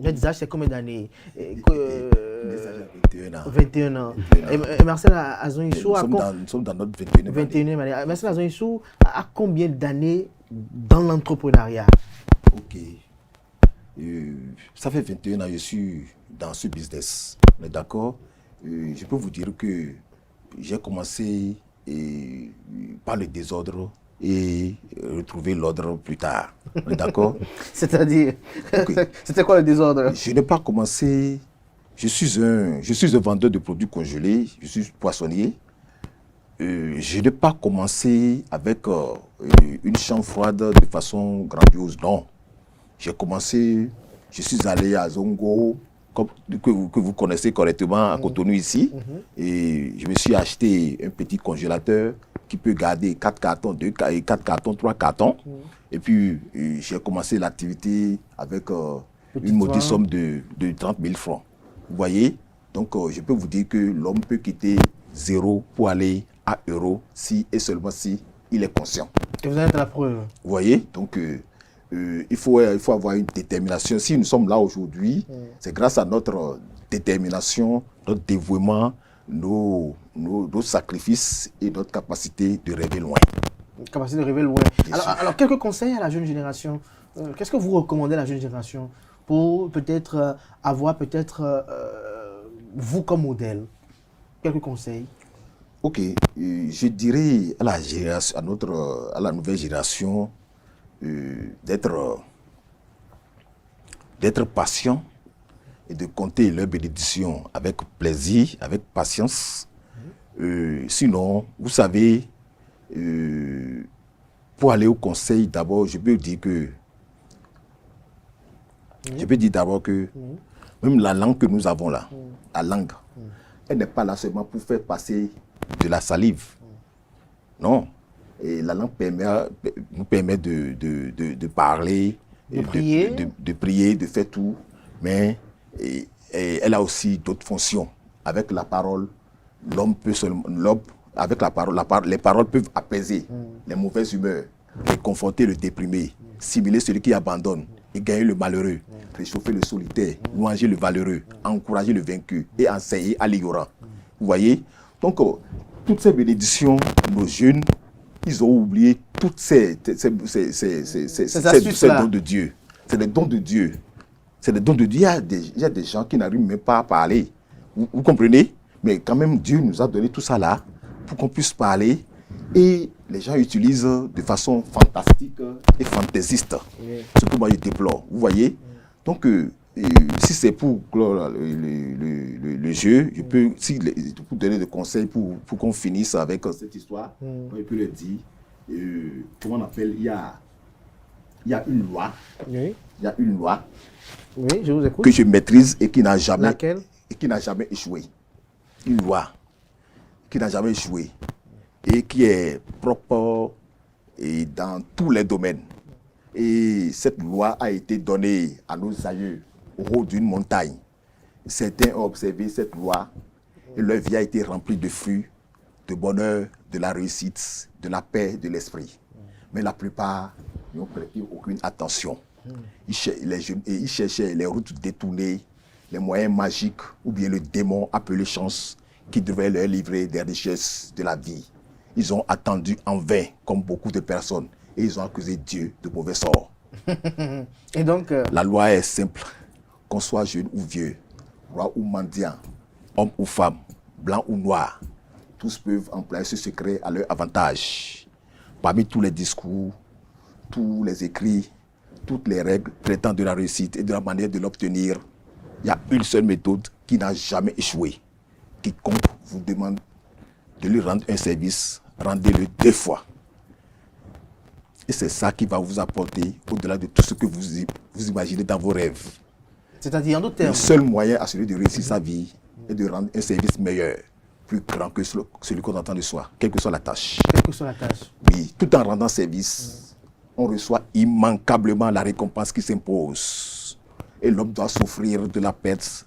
Notre âge, c'est combien d'années? 21 ans. 21 ans. Et Marcel Azoïsou nous sommes dans notre 21e année. Marcel Azoïsou a combien d'années dans l'entrepreneuriat? Ok. Ça fait 21 ans que je suis dans ce business. D'accord? Je peux vous dire que j'ai commencé par le désordre et retrouver l'ordre plus tard. D'accord? C'est-à-dire, c'était quoi le désordre? Je n'ai pas commencé. Je suis un vendeur de produits congelés, je suis poissonnier. Je n'ai pas commencé avec une chambre froide de façon grandiose, non. J'ai commencé, je suis allé à Zongo, que vous connaissez correctement, à Cotonou ici, et je me suis acheté un petit congélateur qui peut garder 4 cartons, 4 cartons, 3 cartons. Et puis, j'ai commencé l'activité avec une maudite somme de 30 000 francs. Vous voyez? Donc, je peux vous dire que l'homme peut quitter 0 pour aller à euro si et seulement si il est conscient. Et vous êtes à la preuve. Vous voyez? Donc, il faut avoir une détermination. Si nous sommes là aujourd'hui, c'est grâce à notre détermination, notre dévouement, nos sacrifices et notre capacité de rêver loin. Capacité de rêver loin. Alors, quelques conseils à la jeune génération. Qu'est-ce que vous recommandez à la jeune génération pour peut-être avoir vous comme modèle? Quelques conseils. Ok, je dirais à la génération, à la nouvelle génération d'être patient et de compter leurs bénédictions avec plaisir, avec patience. Sinon, vous savez, pour aller au conseil, d'abord, je peux dire d'abord que même la langue que nous avons là, la langue, elle n'est pas là seulement pour faire passer de la salive. Non, Et la langue nous permet de parler, de prier, de faire tout. Mais et elle a aussi d'autres fonctions. Avec la parole, avec la parole, les paroles peuvent apaiser les mauvaises humeurs, réconforter le déprimé, stimuler celui qui abandonne et gagner le malheureux, réchauffer le solitaire, louanger le valeureux, encourager le vaincu et enseigner à l'ignorant. Vous voyez? Donc, toutes ces bénédictions, nos jeunes, ils ont oublié toutes ces dons de Dieu. C'est des dons de Dieu. C'est des dons de Dieu. Il y a des gens qui n'arrivent même pas à parler. Vous comprenez? Mais quand même, Dieu nous a donné tout ça là pour qu'on puisse parler. Et les gens utilisent de façon fantastique et fantaisiste. Ce que moi je déplore. Vous voyez? Donc, si c'est pour clore le jeu, je peux pour donner des conseils pour qu'on finisse avec cette histoire. Je peux le dire. Comment on appelle? Il y a une loi. Oui. Il y a une loi. Oui, je vous écoute. Que je maîtrise et qui n'a jamais. Laquelle? Et qui n'a jamais échoué. Une loi qui n'a jamais échoué et qui est propre et dans tous les domaines. Et cette loi a été donnée à nos aïeux au haut d'une montagne. Certains ont observé cette loi et leur vie a été remplie de fruits, de bonheur, de la réussite, de la paix, de l'esprit. Mais la plupart n'ont prêté aucune attention. Ils cherchaient les routes détournées, les moyens magiques ou bien le démon appelé chance qui devait leur livrer des richesses de la vie. Ils ont attendu en vain, comme beaucoup de personnes, et ils ont accusé Dieu de mauvais sorts. Et donc, la loi est simple, qu'on soit jeune ou vieux, roi ou mendiant, homme ou femme, blanc ou noir, tous peuvent employer ce secret à leur avantage. Parmi tous les discours, tous les écrits, toutes les règles traitant de la réussite et de la manière de l'obtenir, il y a une seule méthode qui n'a jamais échoué. Quiconque vous demande de lui rendre un service, rendez-le 2 fois. Et c'est ça qui va vous apporter au-delà de tout ce que vous imaginez dans vos rêves. C'est-à-dire, en d'autres termes, le seul moyen à celui de réussir sa vie est de rendre un service meilleur, plus grand que celui qu'on attend de soi, quelle que soit la tâche. Quelle que soit la tâche. Oui, tout en rendant service, on reçoit immanquablement la récompense qui s'impose. Et l'homme doit souffrir de la perte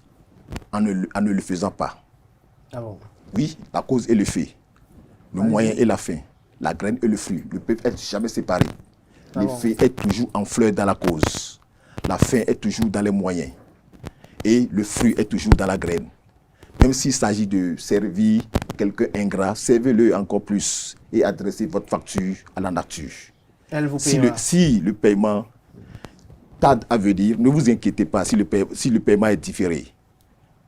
en ne le faisant pas. Ah bon? Oui, la cause est le fait. Le moyen est la fin. La graine et le fruit ne peuvent être jamais séparés. L'effet est toujours en fleur dans la cause. La fin est toujours dans les moyens. Et le fruit est toujours dans la graine. Même s'il s'agit de servir quelqu'un ingrat, servez-le encore plus et adressez votre facture à la nature. Elle vous paiera. Si le paiement tarde à venir, ne vous inquiétez pas si le paiement est différé.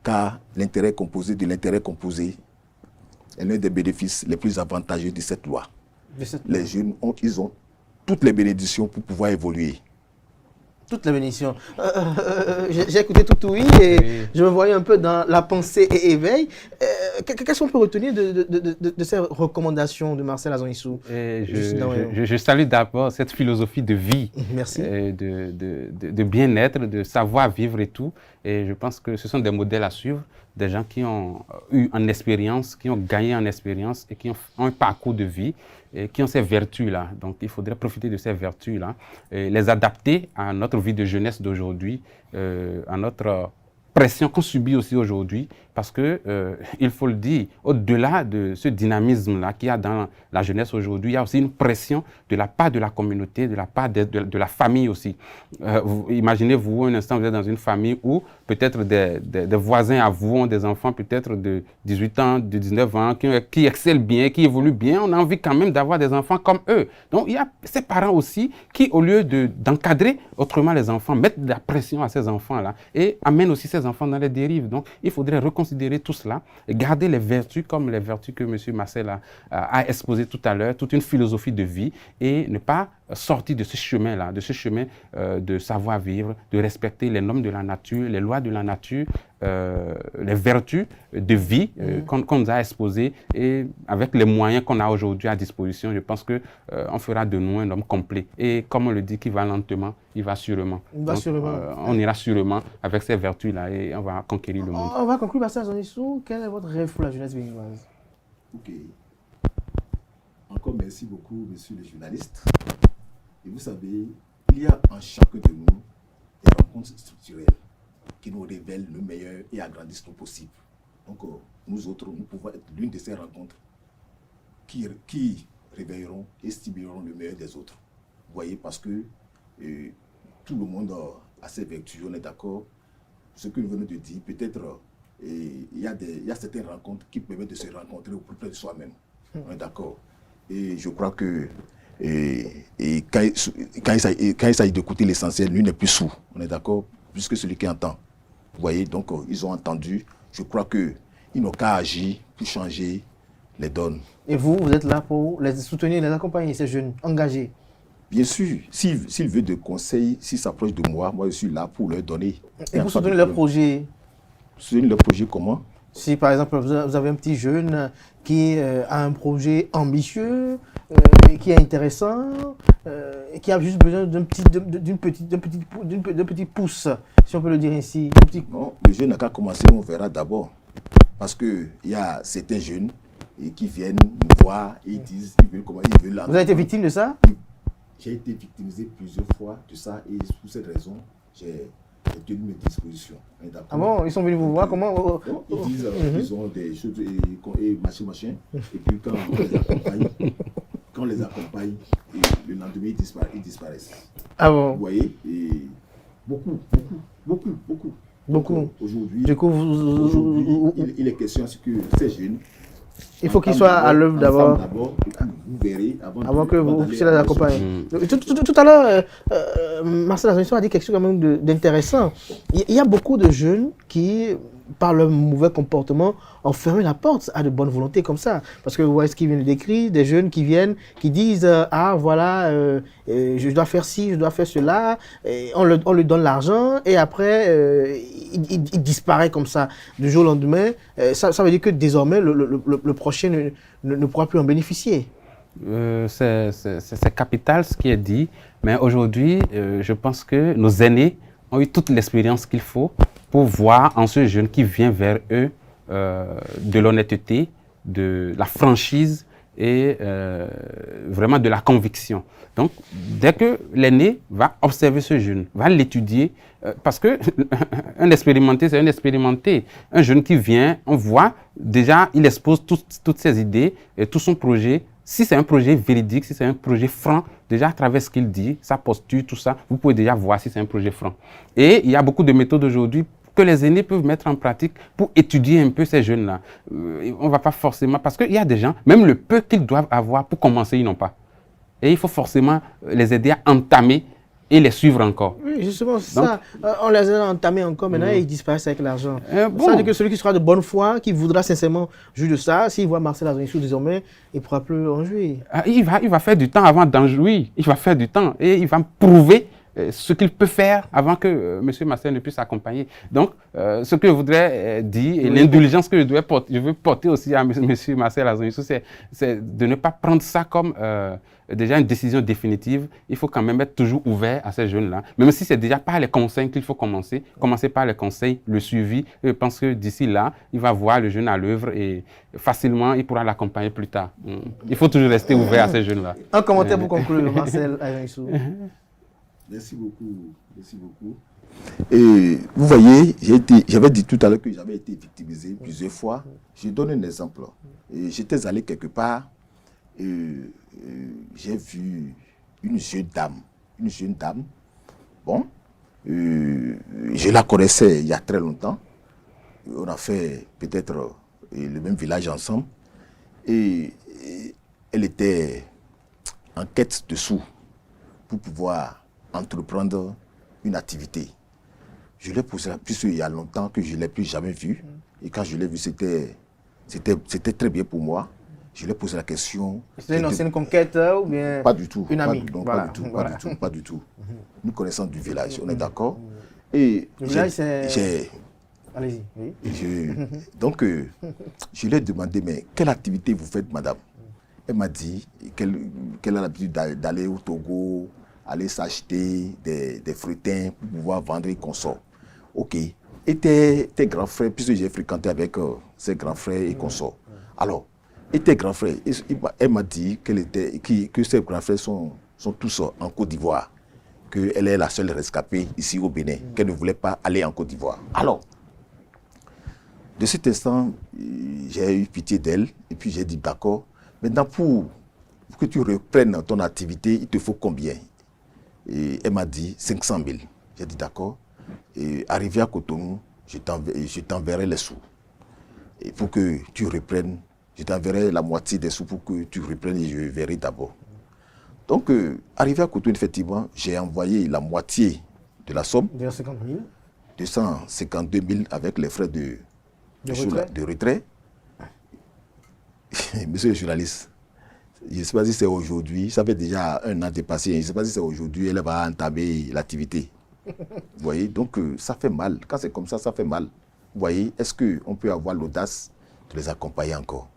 Car l'intérêt composé de l'intérêt composé est l'un des bénéfices les plus avantageux de cette loi. Les jeunes ils ont toutes les bénédictions pour pouvoir évoluer. Toutes les bénédictions. J'ai écouté tout oui et je me voyais un peu dans la pensée et éveil. Qu'est-ce qu'on peut retenir de ces recommandations de Marcel Azonissou? Je salue d'abord cette philosophie de vie, merci, de bien-être, de savoir vivre et tout. Et je pense que ce sont des modèles à suivre, des gens qui ont eu en expérience, qui ont gagné en expérience et qui ont un parcours de vie et qui ont ces vertus-là. Donc, il faudrait profiter de ces vertus-là, les adapter à notre vie de jeunesse d'aujourd'hui, à notre pression qu'on subit aussi aujourd'hui, parce que, il faut le dire, au-delà de ce dynamisme-là qu'il y a dans la jeunesse aujourd'hui, il y a aussi une pression de la part de la communauté, de la part de la famille aussi. Imaginez-vous un instant, vous êtes dans une famille où peut-être des voisins à vous ont des enfants peut-être de 18 ans, de 19 ans, qui excellent bien, qui évoluent bien. On a envie quand même d'avoir des enfants comme eux. Donc, il y a ces parents aussi qui, au lieu d'encadrer autrement les enfants, mettent de la pression à ces enfants-là et amènent aussi ces enfants dans les dérives. Donc, il faudrait reconsidérer tout cela et garder les vertus comme les vertus que M. Marcel a exposées tout à l'heure, toute une philosophie de vie et ne pas sortir de ce chemin-là, de ce chemin de savoir-vivre, de respecter les normes de la nature, les lois de la nature, les vertus de vie qu'on nous a exposées et avec les moyens qu'on a aujourd'hui à disposition, je pense qu'on fera de nous un homme complet. Et comme on le dit, qui va lentement, il va sûrement. On ira sûrement avec ces vertus-là et on va conquérir le monde. On va conclure par ça, Azonissou. Quel est votre rêve pour la jeunesse béninoise? Ok. Encore merci beaucoup, monsieur le journaliste. Et vous savez, il y a en chacun de nous des rencontres structurelles qui nous révèlent le meilleur et agrandissent nos possibles. Donc, nous autres, nous pouvons être l'une de ces rencontres qui réveilleront et stimuleront le meilleur des autres. Vous voyez, parce que tout le monde a ses vertus, on est d'accord. Ce que nous venons de dire, peut-être il y a certaines rencontres qui permettent de se rencontrer au plus près de soi-même. On est d'accord. Et je crois que quand il s'agit d'écouter l'essentiel, lui n'est plus sourd. On est d'accord, plus que celui qui entend. Vous voyez, donc ils ont entendu. Je crois qu'ils n'ont qu'à agir pour changer les donnes. Et vous êtes là pour les soutenir, les accompagner, ces jeunes engagés? Bien sûr, s'ils veulent des conseils, s'ils s'approchent de moi, je suis là pour leur donner. Et vous soutenez leur projet? Soutenez leur projet comment? Si par exemple vous avez un petit jeune qui a un projet ambitieux, qui est intéressant, qui a juste besoin d'un petit pouce, si on peut le dire ainsi. Non, le jeune n'a qu'à commencer, on verra d'abord. Parce qu'il y a certains jeunes qui viennent nous voir et ils disent qu'ils veulent comment ils veulent là. Vous avez été victime de ça? J'ai été victimisé plusieurs fois de ça et pour cette raison, j'ai tenu mes dispositions. Ah bon, ils sont venus vous voir comment? Ils disent qu'ils ont des choses et machin. Et puis quand on les accompagne, le lendemain ils disparaissent. Ah bon? Vous voyez, et beaucoup. Aujourd'hui, il est question que ces jeunes, il faut qu'ils soient à l'œuvre d'abord. Vous verrez avant que vous puissiez les accompagner. Tout à l'heure, Marcel Azongisso a dit quelque chose quand même d'intéressant. Il y a beaucoup de jeunes qui, par leur mauvais comportement, ont fermé la porte à de bonnes volontés comme ça. Parce que vous voyez ce qu'il vient de décrire, des jeunes qui viennent, qui disent ah voilà, je dois faire ci, je dois faire cela, et on lui donne l'argent, et après, il disparaît comme ça du jour au lendemain. Ça veut dire que désormais, le prochain ne pourra plus en bénéficier. C'est capital ce qui est dit, mais aujourd'hui, je pense que nos aînés ont eu toute l'expérience qu'il faut pour voir en ce jeune qui vient vers eux de l'honnêteté, de la franchise et vraiment de la conviction. Donc, dès que l'aîné va observer ce jeune, va l'étudier, parce que un expérimenté, c'est un expérimenté. Un jeune qui vient, on voit, déjà, il expose toutes ses idées et tout son projet. Si c'est un projet véridique, si c'est un projet franc, déjà à travers ce qu'il dit, sa posture, tout ça, vous pouvez déjà voir si c'est un projet franc. Et il y a beaucoup de méthodes aujourd'hui que les aînés peuvent mettre en pratique pour étudier un peu ces jeunes-là. On ne va pas forcément... Parce qu'il y a des gens, même le peu qu'ils doivent avoir pour commencer, ils n'ont pas. Et il faut forcément les aider à entamer et les suivre encore. Oui, justement, ça, on les a entamés encore, maintenant ils disparaissent avec l'argent. Ça veut dire que celui qui sera de bonne foi, qui voudra sincèrement jouir de ça, s'il voit Marcel Azongisso désormais, il ne pourra plus en jouir. Il va faire du temps avant d'en jouir. Il va faire du temps et il va prouver ce qu'il peut faire avant que M. Marcel ne puisse accompagner. Donc, ce que je voudrais dire, et l'indulgence que je veux porter aussi à M. Marcel Azongisso, c'est de ne pas prendre ça comme déjà une décision définitive. Il faut quand même être toujours ouvert à ces jeunes-là. Même si c'est déjà par les conseils qu'il faut commencer. Commencer par les conseils, le suivi. Je pense que d'ici là, il va voir le jeune à l'œuvre et facilement, il pourra l'accompagner plus tard. Il faut toujours rester ouvert à ces jeunes-là. Un commentaire pour conclure, Marcel Azongisso. Merci beaucoup. Et vous voyez, j'avais dit tout à l'heure que j'avais été victimisé plusieurs fois. Je donne un exemple. J'étais allé quelque part et j'ai vu une jeune dame. Bon, je la connaissais il y a très longtemps. On a fait peut-être le même village ensemble. Et elle était en quête de sous pour pouvoir entreprendre une activité. Je l'ai posé, puisqu'il y a longtemps que je ne l'ai plus jamais vue. Et quand je l'ai vue, c'était très bien pour moi. Je lui ai posé la question. C'était une ancienne conquête ou bien pas du tout, une amie? Pas du tout. Nous connaissons du village, on est d'accord. Et le village, c'est... Allez-y. Oui. Donc, je lui ai demandé, mais quelle activité vous faites, madame? Elle m'a dit qu'elle a l'habitude d'aller au Togo, aller s'acheter des fruitins pour pouvoir vendre et qu'on sort. Ok. Et tes grands frères, puisque j'ai fréquenté avec ses grands frères et qu'on sort. Alors, était grand frère. Elle m'a dit que ses grands frères sont tous en Côte d'Ivoire, qu'elle est la seule rescapée ici au Bénin, qu'elle ne voulait pas aller en Côte d'Ivoire. Alors, de cet instant, j'ai eu pitié d'elle et puis j'ai dit d'accord, maintenant pour que tu reprennes ton activité, il te faut combien? Et elle m'a dit 500 000. J'ai dit d'accord. Et arrivé à Cotonou, je t'enverrai les sous. Et pour que tu reprennes, je t'enverrai la moitié des sous pour que tu reprennes et je verrai d'abord. Donc, arrivé à Cotonou, effectivement, j'ai envoyé la moitié de la somme. 250 000. 252 000 avec les frais de retrait. Monsieur le journaliste, je ne sais pas si c'est aujourd'hui, ça fait déjà 1 an dépassé, je ne sais pas si c'est aujourd'hui, elle va entamer l'activité. Vous voyez, donc ça fait mal. Quand c'est comme ça, ça fait mal. Vous voyez, est-ce qu'on peut avoir l'audace de les accompagner encore?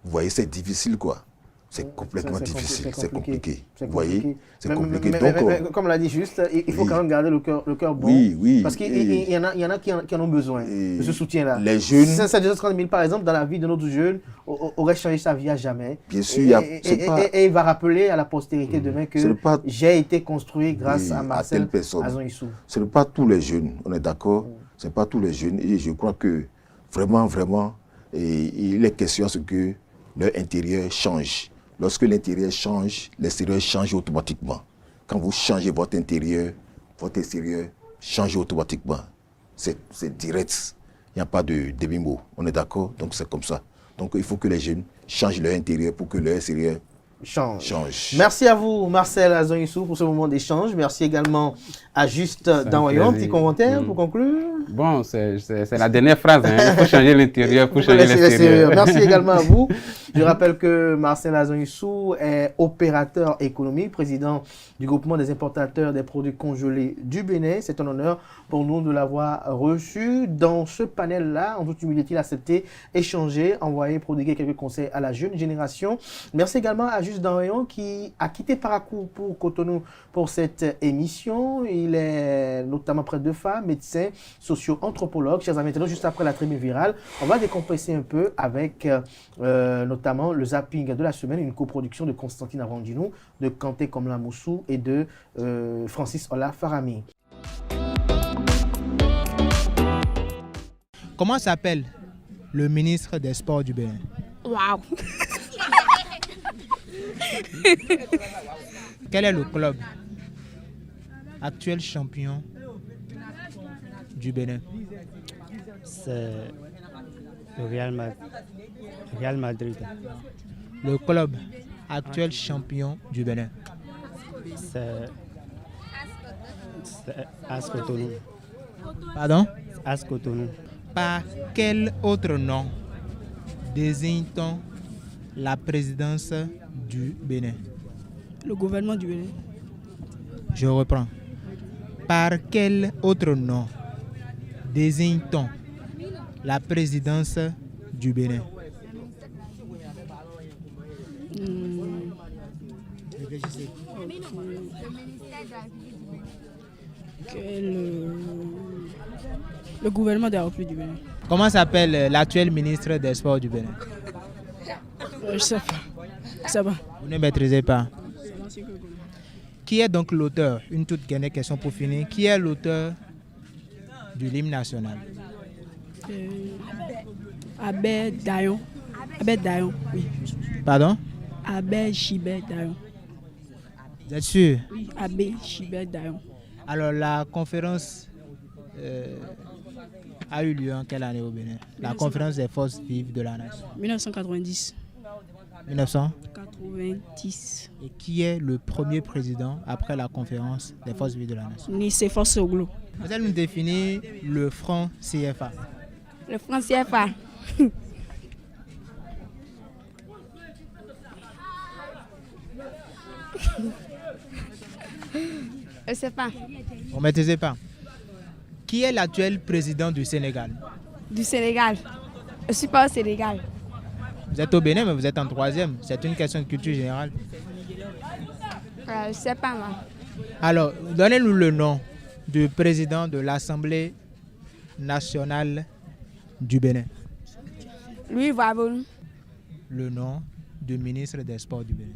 Vous voyez, c'est difficile, quoi. C'est complètement difficile, c'est compliqué. Vous voyez, c'est compliqué. Donc, comme l'a dit juste, il faut quand même garder le cœur bon. Oui. Parce qu'il y en a qui en ont besoin de ce soutien-là. Les jeunes. 230 000, par exemple, dans la vie de notre jeune, aurait changé sa vie à jamais. Bien sûr. Et il va rappeler à la postérité demain que j'ai été construit grâce à Marcel Azon-Issou. Ce n'est pas tous les jeunes, on est d'accord. Ce n'est pas tous les jeunes. Et je crois que vraiment, il est question à ce que leur intérieur change. Lorsque l'intérieur change, l'extérieur change automatiquement. Quand vous changez votre intérieur, votre extérieur change automatiquement. C'est direct. Il n'y a pas de demi-mot. On est d'accord? Donc c'est comme ça. Donc il faut que les jeunes changent leur intérieur pour que leur extérieur change. Merci à vous, Marcel Azon-Issou, pour ce moment d'échange. Merci également à Juste Danwayon. Petit commentaire pour conclure. Bon, c'est la dernière phrase. Hein. Il faut changer l'intérieur pour changer l'extérieur. Merci également à vous. Je rappelle que Marcel Azon-Issou est opérateur économique, président du groupement des importateurs des produits congelés du Bénin. C'est un honneur pour nous de l'avoir reçu. Dans ce panel-là, en toute humilité, il a accepté échanger, envoyer, prodiguer quelques conseils à la jeune génération. Merci également à Juste Danwayon qui a quitté Parakou pour Cotonou pour cette émission. Il est notamment près de femmes, médecin, socio-anthropologue. Chers amis, juste après la tribune virale, on va décompresser un peu avec notamment le zapping de la semaine, une coproduction de Constantine Avandinou, de Kanté Komla Moussou et de Francis Ola Farami. Comment s'appelle le ministre des Sports du Bénin? Waouh. Quel est le club actuel champion du Bénin? C'est le Real Madrid. Le club actuel champion du Bénin? C'est AS Cotonou. Pardon? AS Cotonou. Par quel autre nom désigne-t-on la présidence du Bénin? Le gouvernement du Bénin. Je reprends. Par quel autre nom désigne-t-on la présidence du Bénin? Le gouvernement de la République du Bénin. Comment s'appelle l'actuel ministre des Sports du Bénin? Je sais pas. Ça va. Vous ne maîtrisez pas. Qui est donc l'auteur, une toute dernière question pour finir, qui est l'auteur de l'hymne national? Abbé Dayon. Abbé Dayon, oui. Pardon? Abbé Chibet Dayon. Vous êtes sûr? Oui, Abbé Chibet Dayon. Alors la conférence a eu lieu en quelle année au Bénin? La conférence des forces vives de la nation. 1990. 1990. Et qui est le premier président après la conférence des forces vives de la nation? Nicéphore Soglo. Vous allez nous définir le franc CFA. Le franc CFA. Je ne sais pas. Vous ne maîtrisez pas. Qui est l'actuel président du Sénégal? Du Sénégal. Je ne suis pas au Sénégal. Vous êtes au Bénin, mais vous êtes en 3e. C'est une question de culture générale. Je ne sais pas, moi. Alors, donnez-nous le nom du président de l'Assemblée nationale du Bénin. Louis Wavonou. le nom du ministre des Sports du Bénin?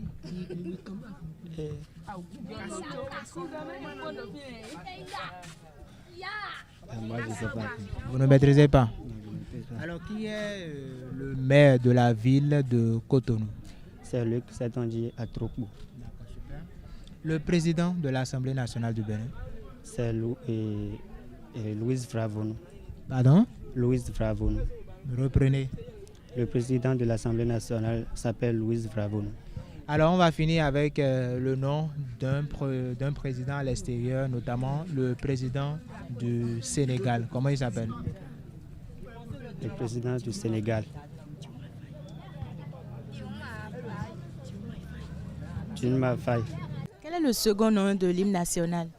Moi, je ne sais pas. Vous ne maîtrisez pas? Non, je ne maîtrise pas. Alors, qui est le maire de la ville de Cotonou? C'est Luc Setonji Atrokbo. Le président de l'Assemblée nationale du Bénin? C'est Louise Fravono. Pardon? Louise Fravono. Reprenez. Le président de l'Assemblée nationale s'appelle Louise Fravono. Alors, on va finir avec le nom d'un président à l'extérieur, notamment le président du Sénégal. Comment il s'appelle? Le président du Sénégal. Diomaye Faye. Quel est le second nom de l'hymne national?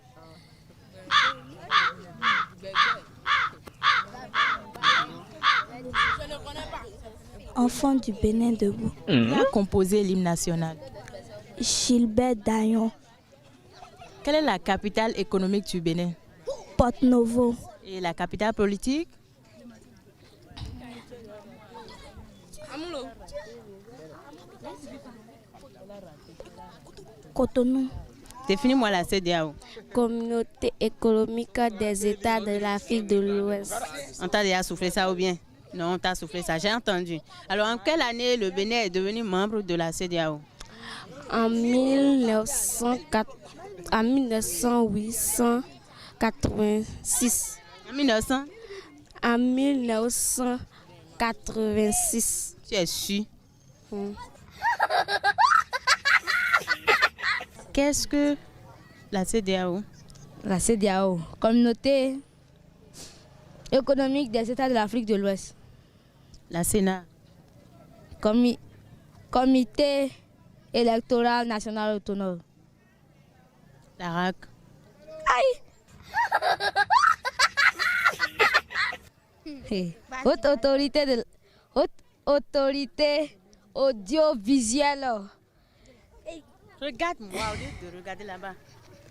Enfant du Bénin debout. Qui a composé l'hymne national? Gilbert Dayon. Quelle est la capitale économique du Bénin? Porto Novo. Et la capitale politique? Cotonou. Définis-moi la CEDEAO. Communauté économique des États de l'Afrique de l'Ouest. On t'a déjà soufflé ça ou bien? Non, on t'a soufflé ça, j'ai entendu. Alors, en quelle année le Bénin est devenu membre de la CEDEAO? En 1986. En 1900? En 1986. Tu es sûr? Qu'est-ce que la CEDEAO? La CEDEAO, Communauté économique des États de l'Afrique de l'Ouest. La Sénat? Comité électoral national autonome. La RAC? Aïe! Haute autorité audiovisuelle. Regarde-moi au lieu de regarder là-bas.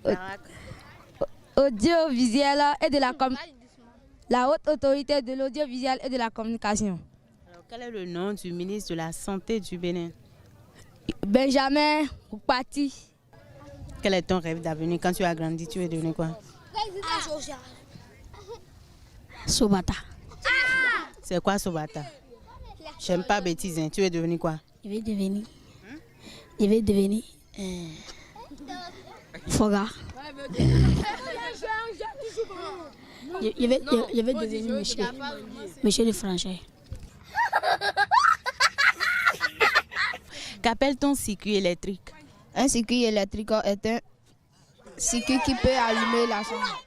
La RAC? Audiovisuelle et de la haute autorité de l'audiovisuel et de la communication. Alors, quel est le nom du ministre de la Santé du Bénin? Benjamin Oupati. Quel est ton rêve d'avenir? Quand tu as grandi, tu es devenu quoi? Sobata. C'est quoi Sobata? J'aime pas bêtise, hein. Tu es devenu quoi? Je vais devenir Foga. Je vais devenir monsieur de Franchet. Qu'appelle-t-on circuit électrique? Un circuit électrique est un circuit qui peut allumer la chambre.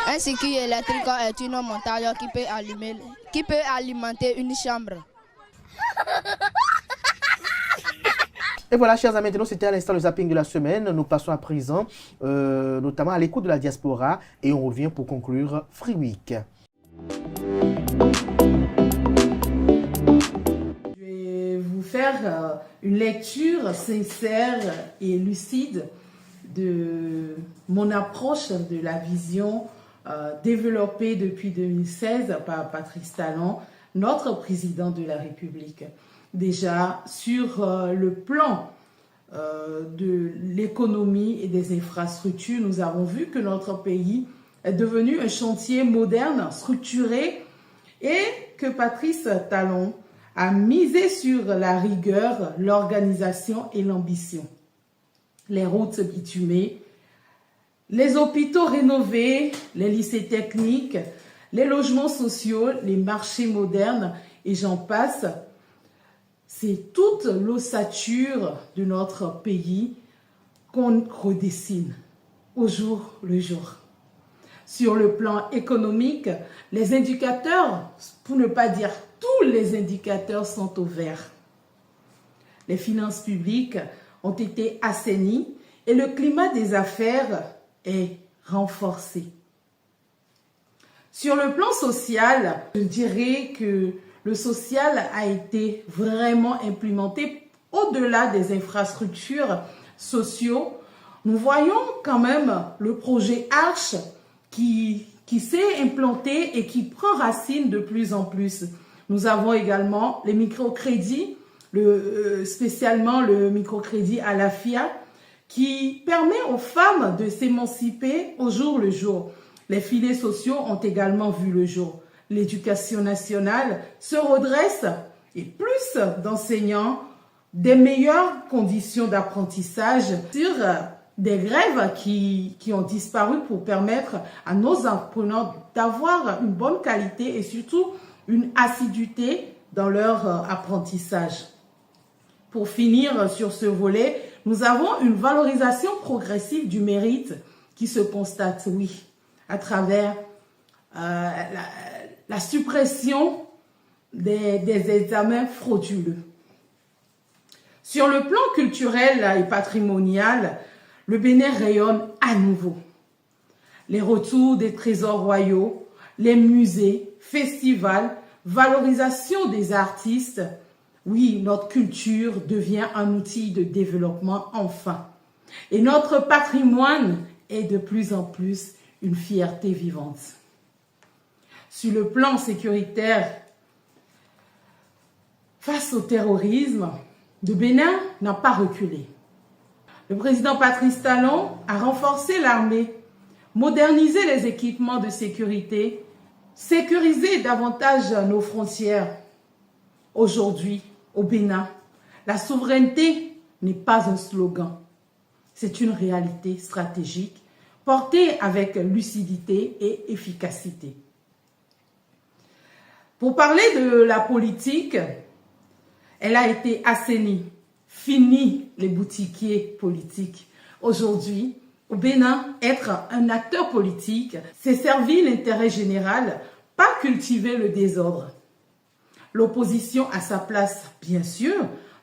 Un circuit électrique est une montagne qui peut alimenter une chambre. Et voilà, chers amis, maintenant c'était à l'instant le zapping de la semaine. Nous passons à présent, notamment à l'écoute de la diaspora, et on revient pour conclure Free Week. Je vais vous faire une lecture sincère et lucide de mon approche de la vision développée depuis 2016 par Patrice Talon, notre président de la République. Déjà, sur le plan de l'économie et des infrastructures, nous avons vu que notre pays est devenu un chantier moderne, structuré, et que Patrice Talon a misé sur la rigueur, l'organisation et l'ambition. Les routes bitumées, les hôpitaux rénovés, les lycées techniques, les logements sociaux, les marchés modernes, et j'en passe. C'est toute l'ossature de notre pays qu'on redessine au jour le jour. Sur le plan économique, les indicateurs, pour ne pas dire tous les indicateurs, sont au vert. Les finances publiques ont été assainies et le climat des affaires est renforcé. Sur le plan social, je dirais que le social a été vraiment implémenté au-delà des infrastructures sociaux. Nous voyons quand même le projet Arche qui qui s'est implanté et qui prend racine de plus en plus. Nous avons également les microcrédits, spécialement le microcrédit à la FIA, qui permet aux femmes de s'émanciper au jour le jour. Les filets sociaux ont également vu le jour. L'éducation nationale se redresse et plus d'enseignants, des meilleures conditions d'apprentissage sur des grèves qui ont disparu pour permettre à nos apprenants d'avoir une bonne qualité et surtout une assiduité dans leur apprentissage. Pour finir sur ce volet, nous avons une valorisation progressive du mérite qui se constate, oui, à travers la suppression des examens frauduleux. Sur le plan culturel et patrimonial, le Bénin rayonne à nouveau. Les retours des trésors royaux, les musées, festivals, valorisation des artistes, oui, notre culture devient un outil de développement enfin. Et notre patrimoine est de plus en plus une fierté vivante. Sur le plan sécuritaire, face au terrorisme, le Bénin n'a pas reculé. Le président Patrice Talon a renforcé l'armée, modernisé les équipements de sécurité, sécurisé davantage nos frontières. Aujourd'hui, au Bénin, la souveraineté n'est pas un slogan, c'est une réalité stratégique portée avec lucidité et efficacité. Pour parler de la politique, elle a été assainie. Fini les boutiquiers politiques. Aujourd'hui, au Bénin, être un acteur politique, c'est servir l'intérêt général, pas cultiver le désordre. L'opposition a sa place, bien sûr,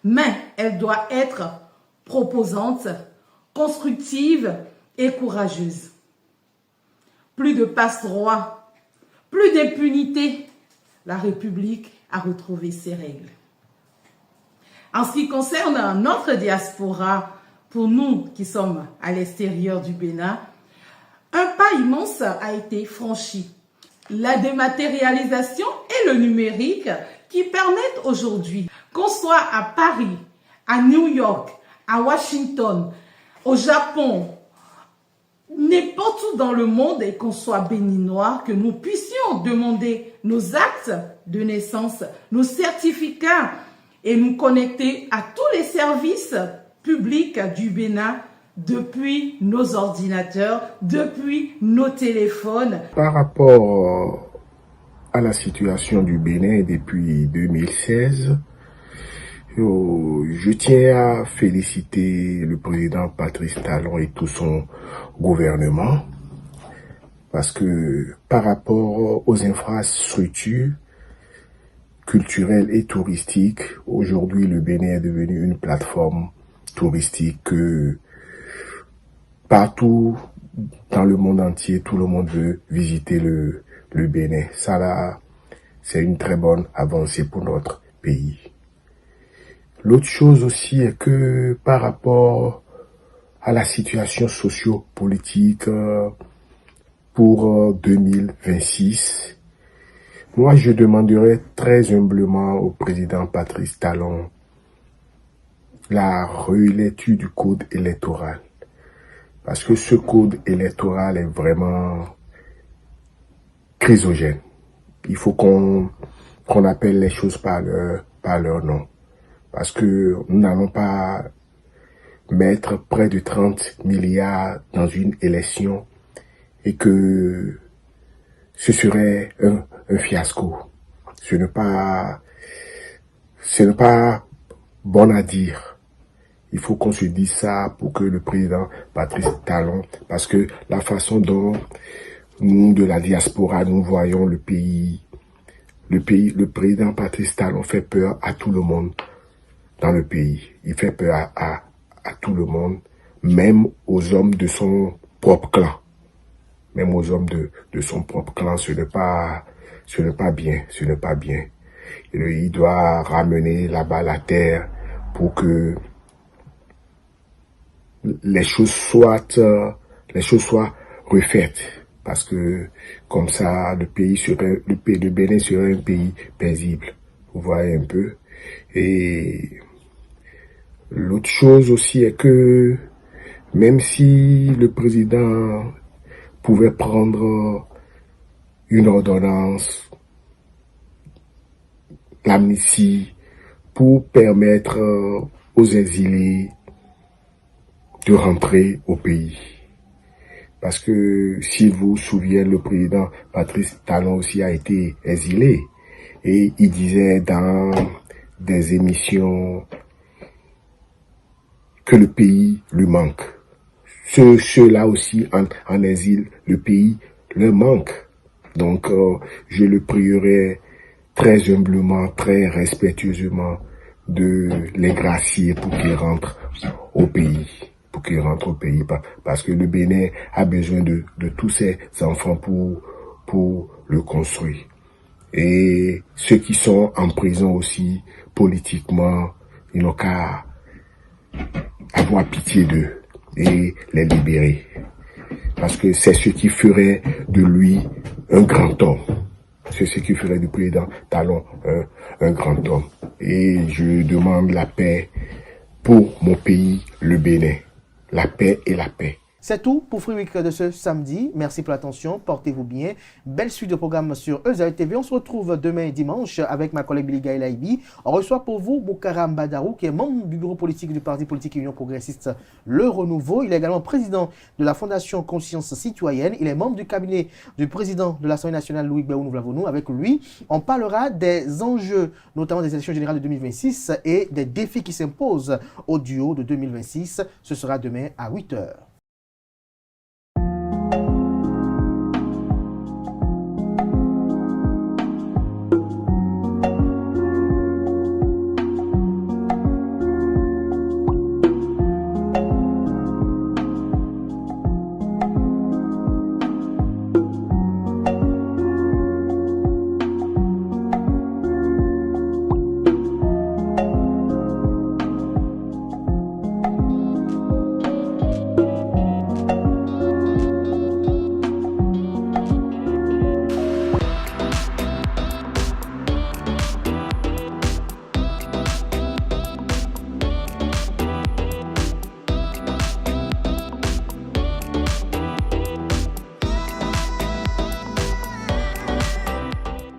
mais elle doit être proposante, constructive et courageuse. Plus de passe-droit, plus d'impunité. La République a retrouvé ses règles. En ce qui concerne notre diaspora, pour nous qui sommes à l'extérieur du Bénin, un pas immense a été franchi. La dématérialisation et le numérique qui permettent aujourd'hui qu'on soit à Paris, à New York, à Washington, au Japon, n'importe où dans le monde et qu'on soit béninois, que nous puissions demander nos actes de naissance, nos certificats et nous connecter à tous les services publics du Bénin depuis nos ordinateurs, depuis nos téléphones. Par rapport à la situation du Bénin depuis 2016, je tiens à féliciter le président Patrice Talon et tout son gouvernement parce que par rapport aux infrastructures culturelles et touristiques, aujourd'hui le Bénin est devenu une plateforme touristique que partout dans le monde entier, tout le monde veut visiter le Bénin. Ça là, c'est une très bonne avancée pour notre pays. L'autre chose aussi est que par rapport à la situation socio-politique pour 2026, moi je demanderais très humblement au président Patrice Talon la relecture du code électoral. Parce que ce code électoral est vraiment chrysogène. Il faut qu'on appelle les choses par leur nom. Parce que nous n'allons pas mettre près de 30 milliards dans une élection et que ce serait un fiasco. Ce n'est pas bon à dire. Il faut qu'on se dise ça pour que le président Patrice Talon, parce que la façon dont nous, de la diaspora, nous voyons le président Patrice Talon fait peur à tout le monde dans le pays. Il fait peur à tout le monde, même aux hommes de son propre clan. Même aux hommes de son propre clan, ce n'est pas bien. Il doit ramener la balle à terre pour que les choses soient refaites. parce que comme ça, le Bénin serait un pays paisible. Vous voyez un peu. Et l'autre chose aussi est que même si le président pouvait prendre une ordonnance, l'amnistie, pour permettre aux exilés de rentrer au pays. Parce que si vous vous souvenez, le président Patrice Talon aussi a été exilé. Et il disait dans des émissions que le pays lui manque. Ceux-là aussi en exil, le pays leur manque. Donc, je le prierai très humblement, très respectueusement de les gracier pour qu'il rentre au pays. Parce que le Bénin a besoin de tous ses enfants pour le construire. Et ceux qui sont en prison aussi, politiquement, ils n'ont qu'à avoir pitié d'eux et les libérer. Parce que c'est ce qui ferait de lui un grand homme. C'est ce qui ferait du président Talon un grand homme. Et je demande la paix pour mon pays, le Bénin. La paix et la paix. C'est tout pour Free Week de ce samedi. Merci pour l'attention. Portez-vous bien. Belle suite de programmes sur Euzai TV. On se retrouve demain dimanche avec ma collègue Billy Gaïlaïbi. On reçoit pour vous Boukara Mbadaro, qui est membre du bureau politique du Parti politique Union progressiste Le Renouveau. Il est également président de la Fondation Conscience Citoyenne. Il est membre du cabinet du président de l'Assemblée nationale, Louis Béounou-Vlavonou. Avec lui, on parlera des enjeux, notamment des élections générales de 2026 et des défis qui s'imposent au duo de 2026. Ce sera demain à 8h.